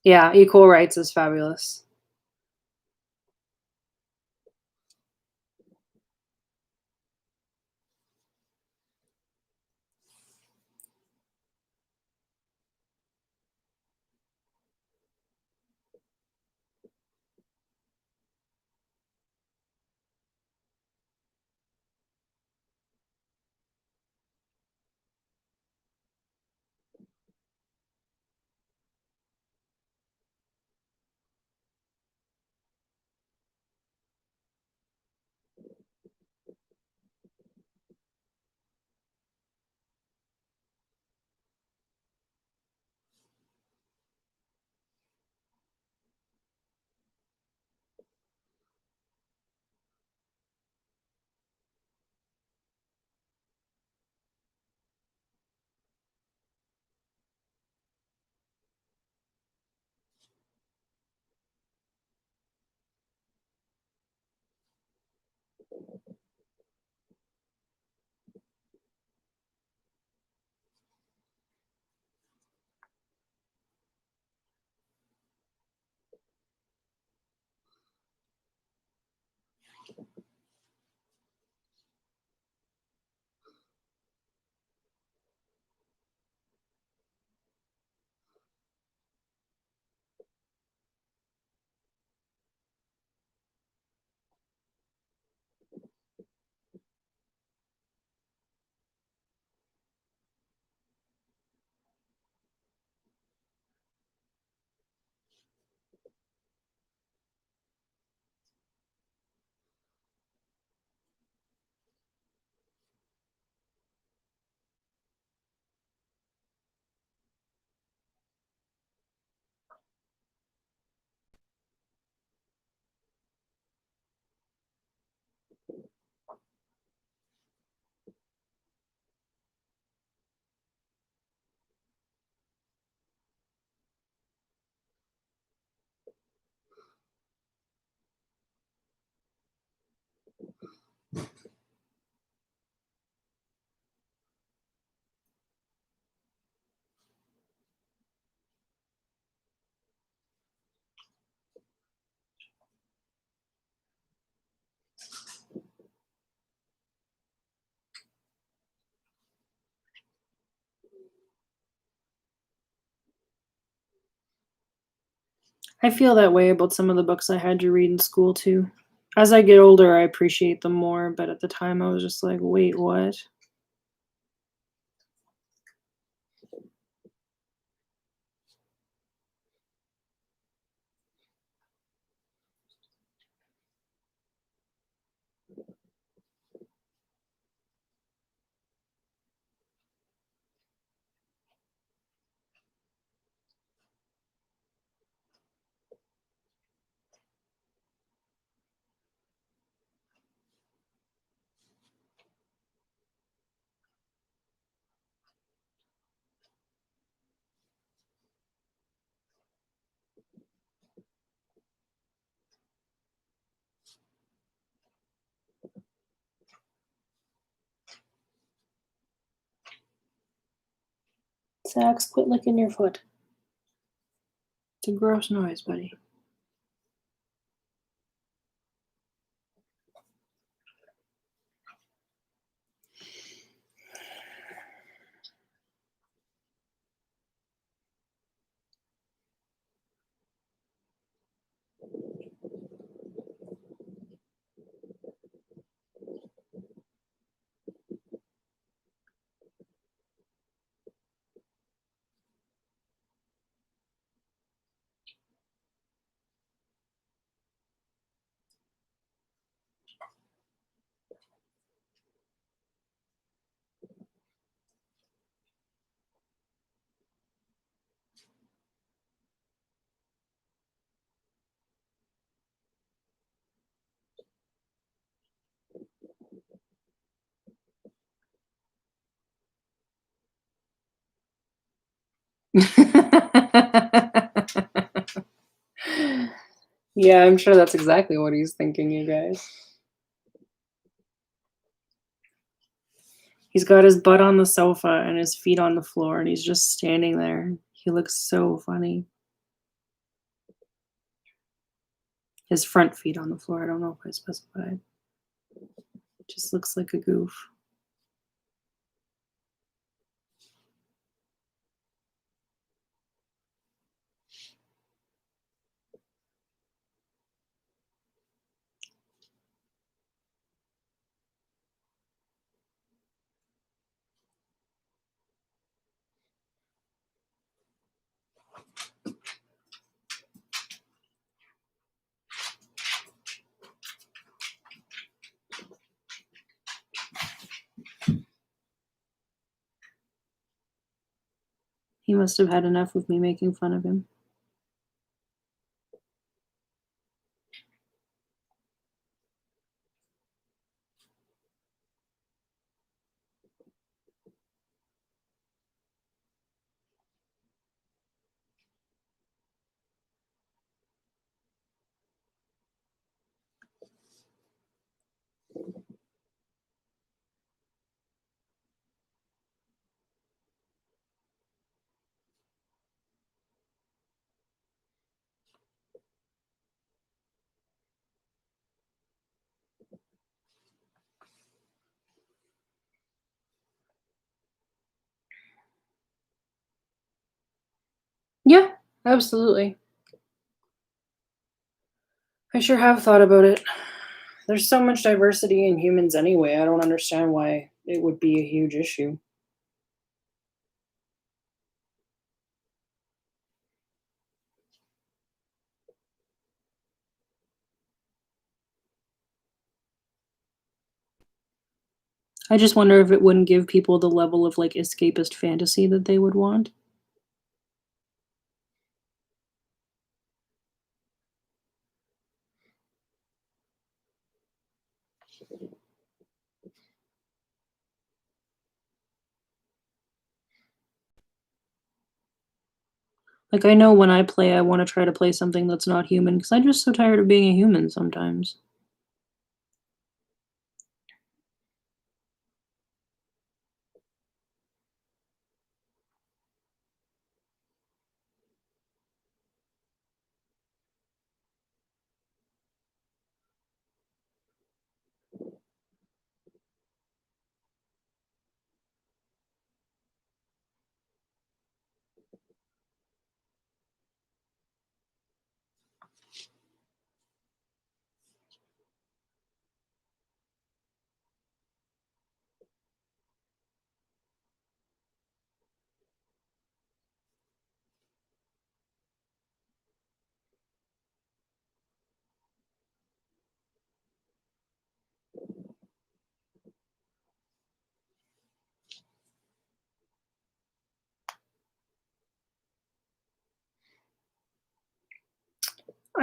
Yeah, equal rights is fabulous. I feel that way about some of the books I had to read in school too. As I get older, I appreciate them more, but at the time I was just like, wait, what? Sax, quit licking your foot. It's a gross noise, buddy. Yeah, I'm sure that's exactly what he's thinking, you guys. He's got his butt on the sofa and his feet on the floor, and he's just standing there. He looks so funny. His front feet on the floor. I don't know if I specified. Just looks like a goof. He must have had enough of me making fun of him. Yeah, absolutely. I sure have thought about it. There's so much diversity in humans anyway. I don't understand why it would be a huge issue. I just wonder if it wouldn't give people the level of like escapist fantasy that they would want. Like, I know when I play, I wanna try to play something that's not human because 'cause I'm just so tired of being a human sometimes.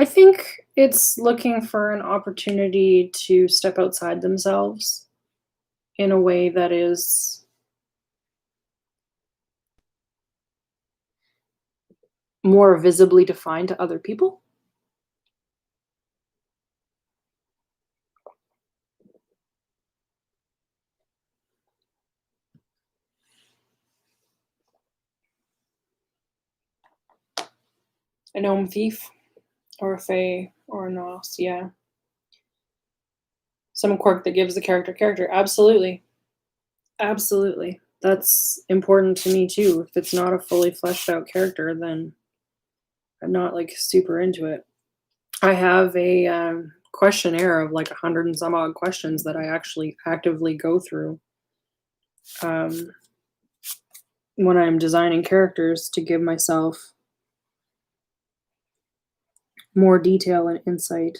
I think it's looking for an opportunity to step outside themselves in a way that is more visibly defined to other people. A gnome thief or a fae or a nos, yeah. Some quirk that gives the character. Absolutely. Absolutely. That's important to me too. If it's not a fully fleshed out character, then I'm not like super into it. I have a questionnaire of like 100 and some odd questions that I actually actively go through um, when I'm designing characters to give myself more detail and insight.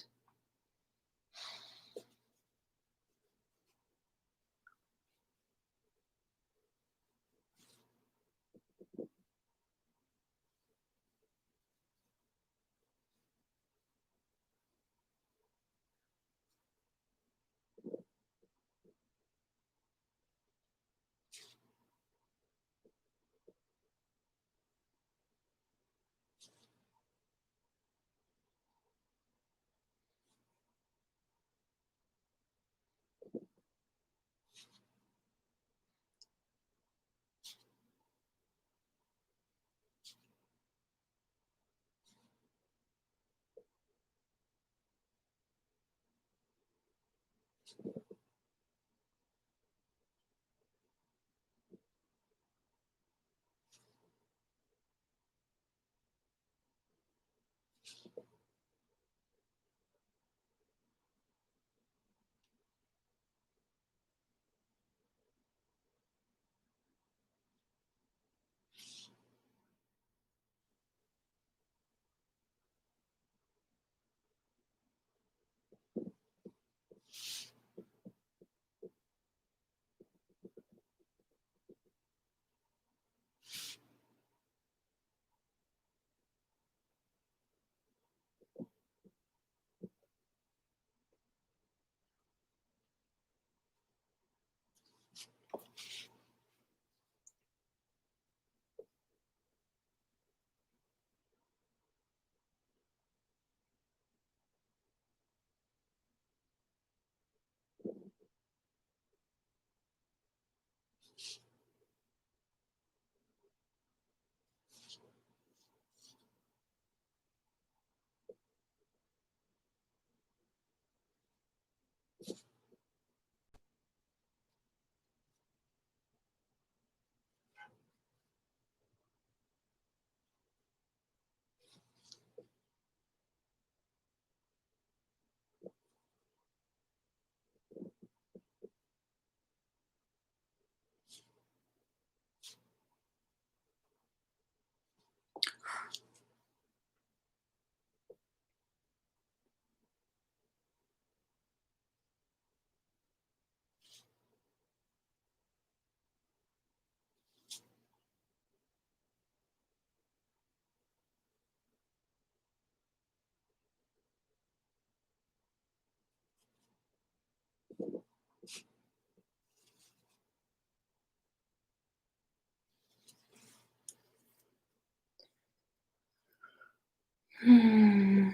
Hmm.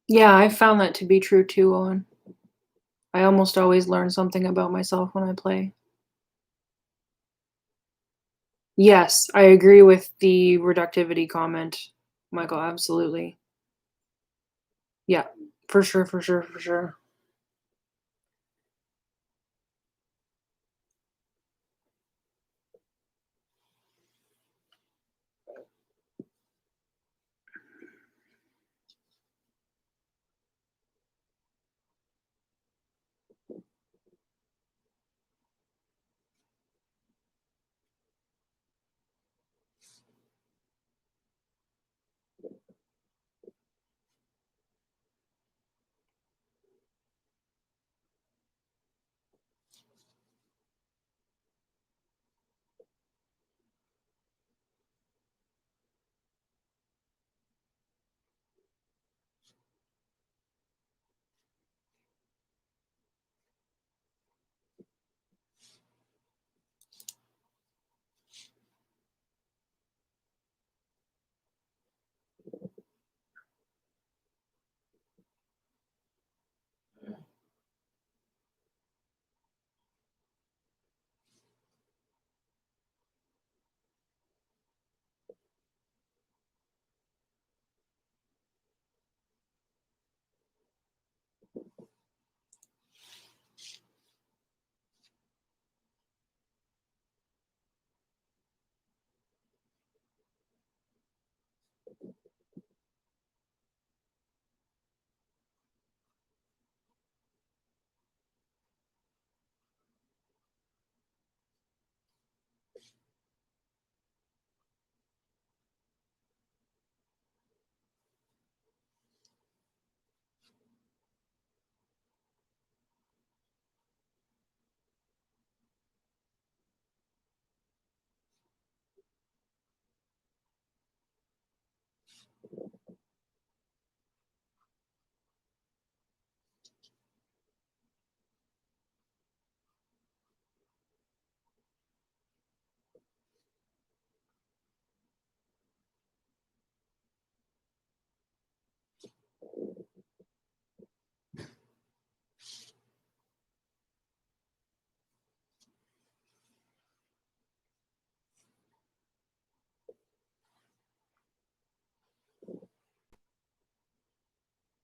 Yeah, I found that to be true too, Owen. I almost always learn something about myself when I play. Yes, I agree with the reductivity comment, Michael, absolutely. Yeah, for sure, for sure, for sure.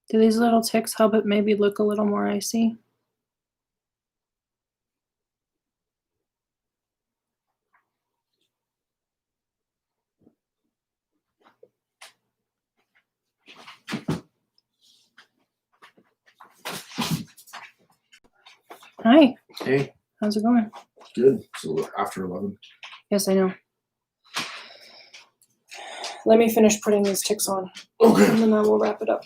Do these little ticks help it maybe look a little more icy? Hi, Hey, how's it going? good. So after 11. Yes, I know. Let me finish putting these ticks on, Okay. and then I will wrap it up.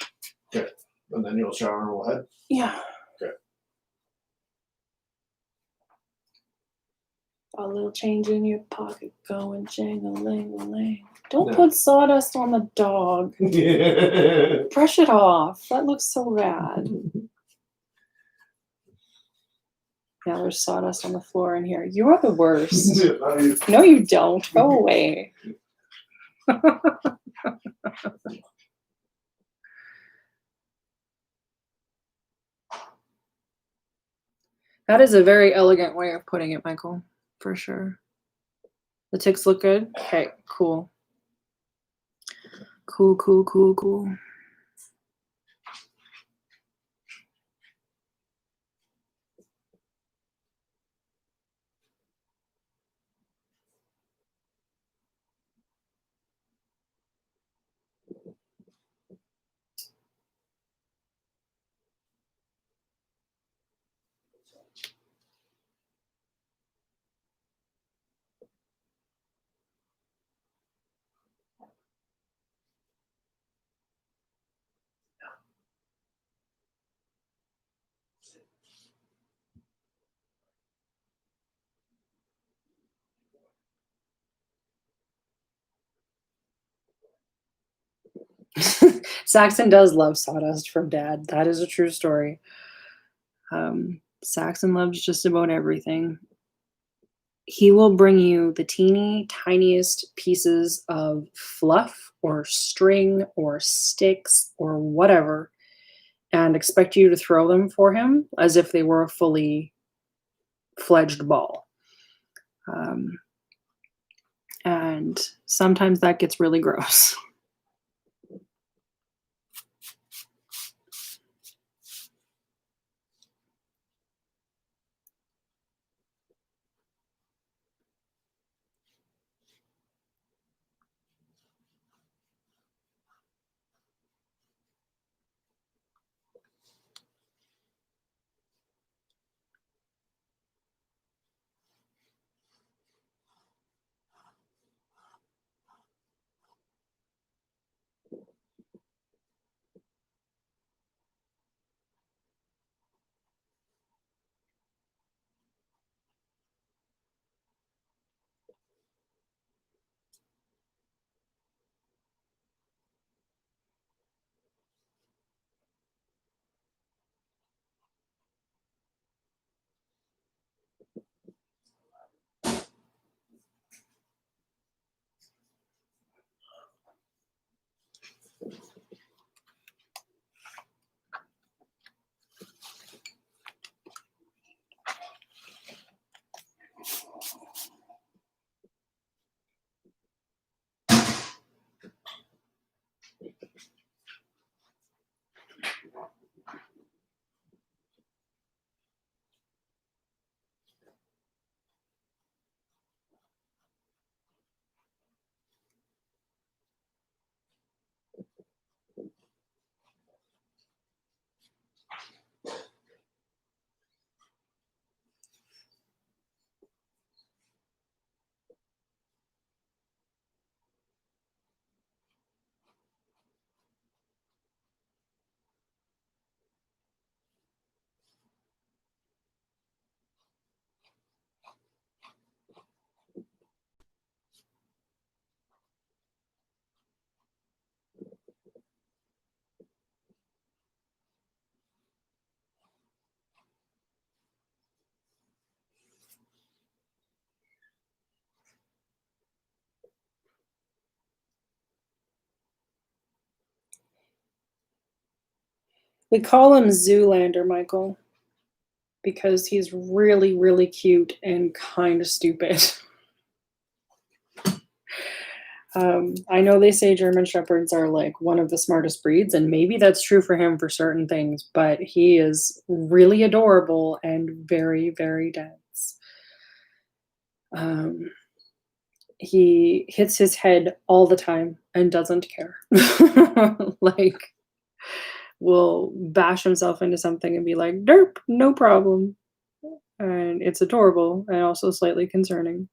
And then you'll shower and we'll head. Yeah. Okay. A little change in your pocket, going jang-a-ling-a-ling. Don't No. put sawdust on the dog. Yeah. Brush it off. That looks so bad. Yeah, there's sawdust on the floor in here. You're the worst. No, you don't. Go away. That is a very elegant way of putting it, Michael, for sure. The ticks look good? Okay, cool. Cool, cool, cool, cool. Saxon does love sawdust from Dad. That is a true story. Saxon loves just about everything. He will bring you the teeny tiniest pieces of fluff or string or sticks or whatever and expect you to throw them for him as if they were a fully fledged ball. And sometimes that gets really gross. We call him Zoolander, Michael, because he's really, really cute and kind of stupid. I know they say German Shepherds are like one of the smartest breeds, and maybe that's true for him for certain things, but he is really adorable and very, very dense. He hits his head all the time and doesn't care. Like, will bash himself into something and be like, derp, no problem. And it's adorable and also slightly concerning.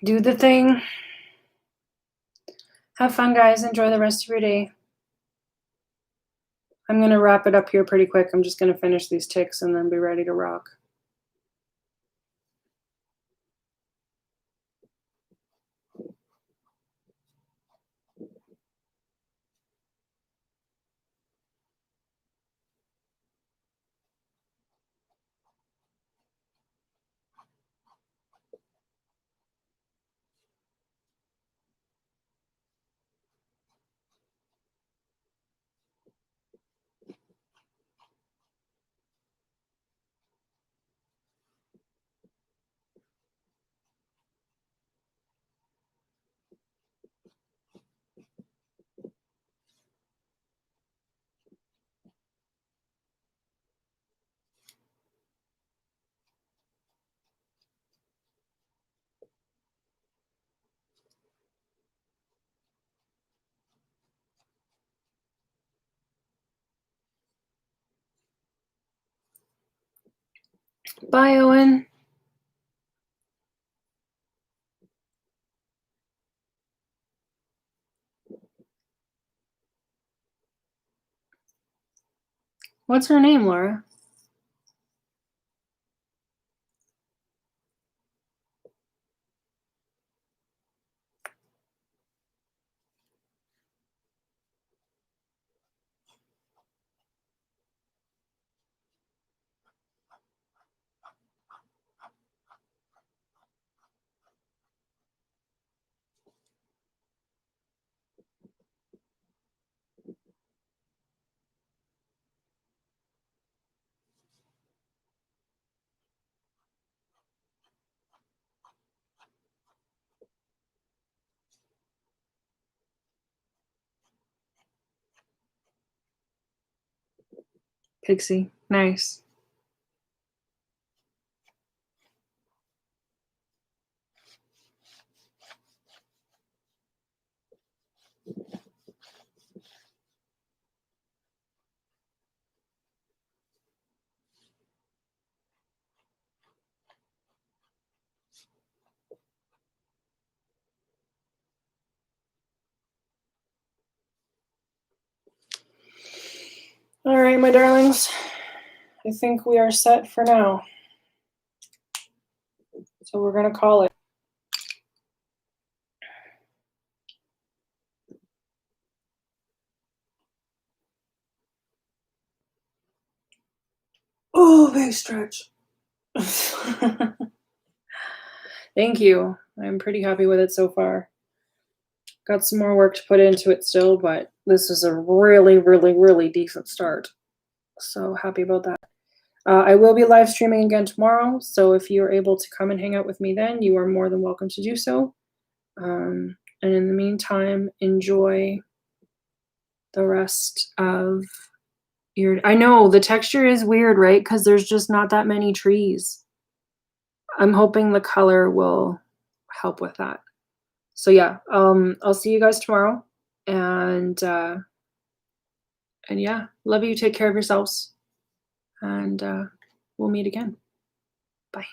Do the thing. Have fun, guys. Enjoy the rest of your day. I'm going to wrap it up here pretty quick. I'm just going to finish these ticks and then be ready to rock. Bye, Owen. What's her name, Laura? Pixie. Nice. All right, my darlings. I think we are set for now. So we're going to call it. Oh, big stretch. Thank you. I'm pretty happy with it so far. Got some more work to put into it still, but this is a really, really, really decent start. So happy about that. I will be live streaming again tomorrow, so if you're able to come and hang out with me then, you are more than welcome to do so. And in the meantime, enjoy the rest of your, I know the texture is weird, right? Because there's just not that many trees. I'm hoping the color will help with that. So yeah, I'll see you guys tomorrow. And yeah, love you. Take care of yourselves. And we'll meet again. Bye.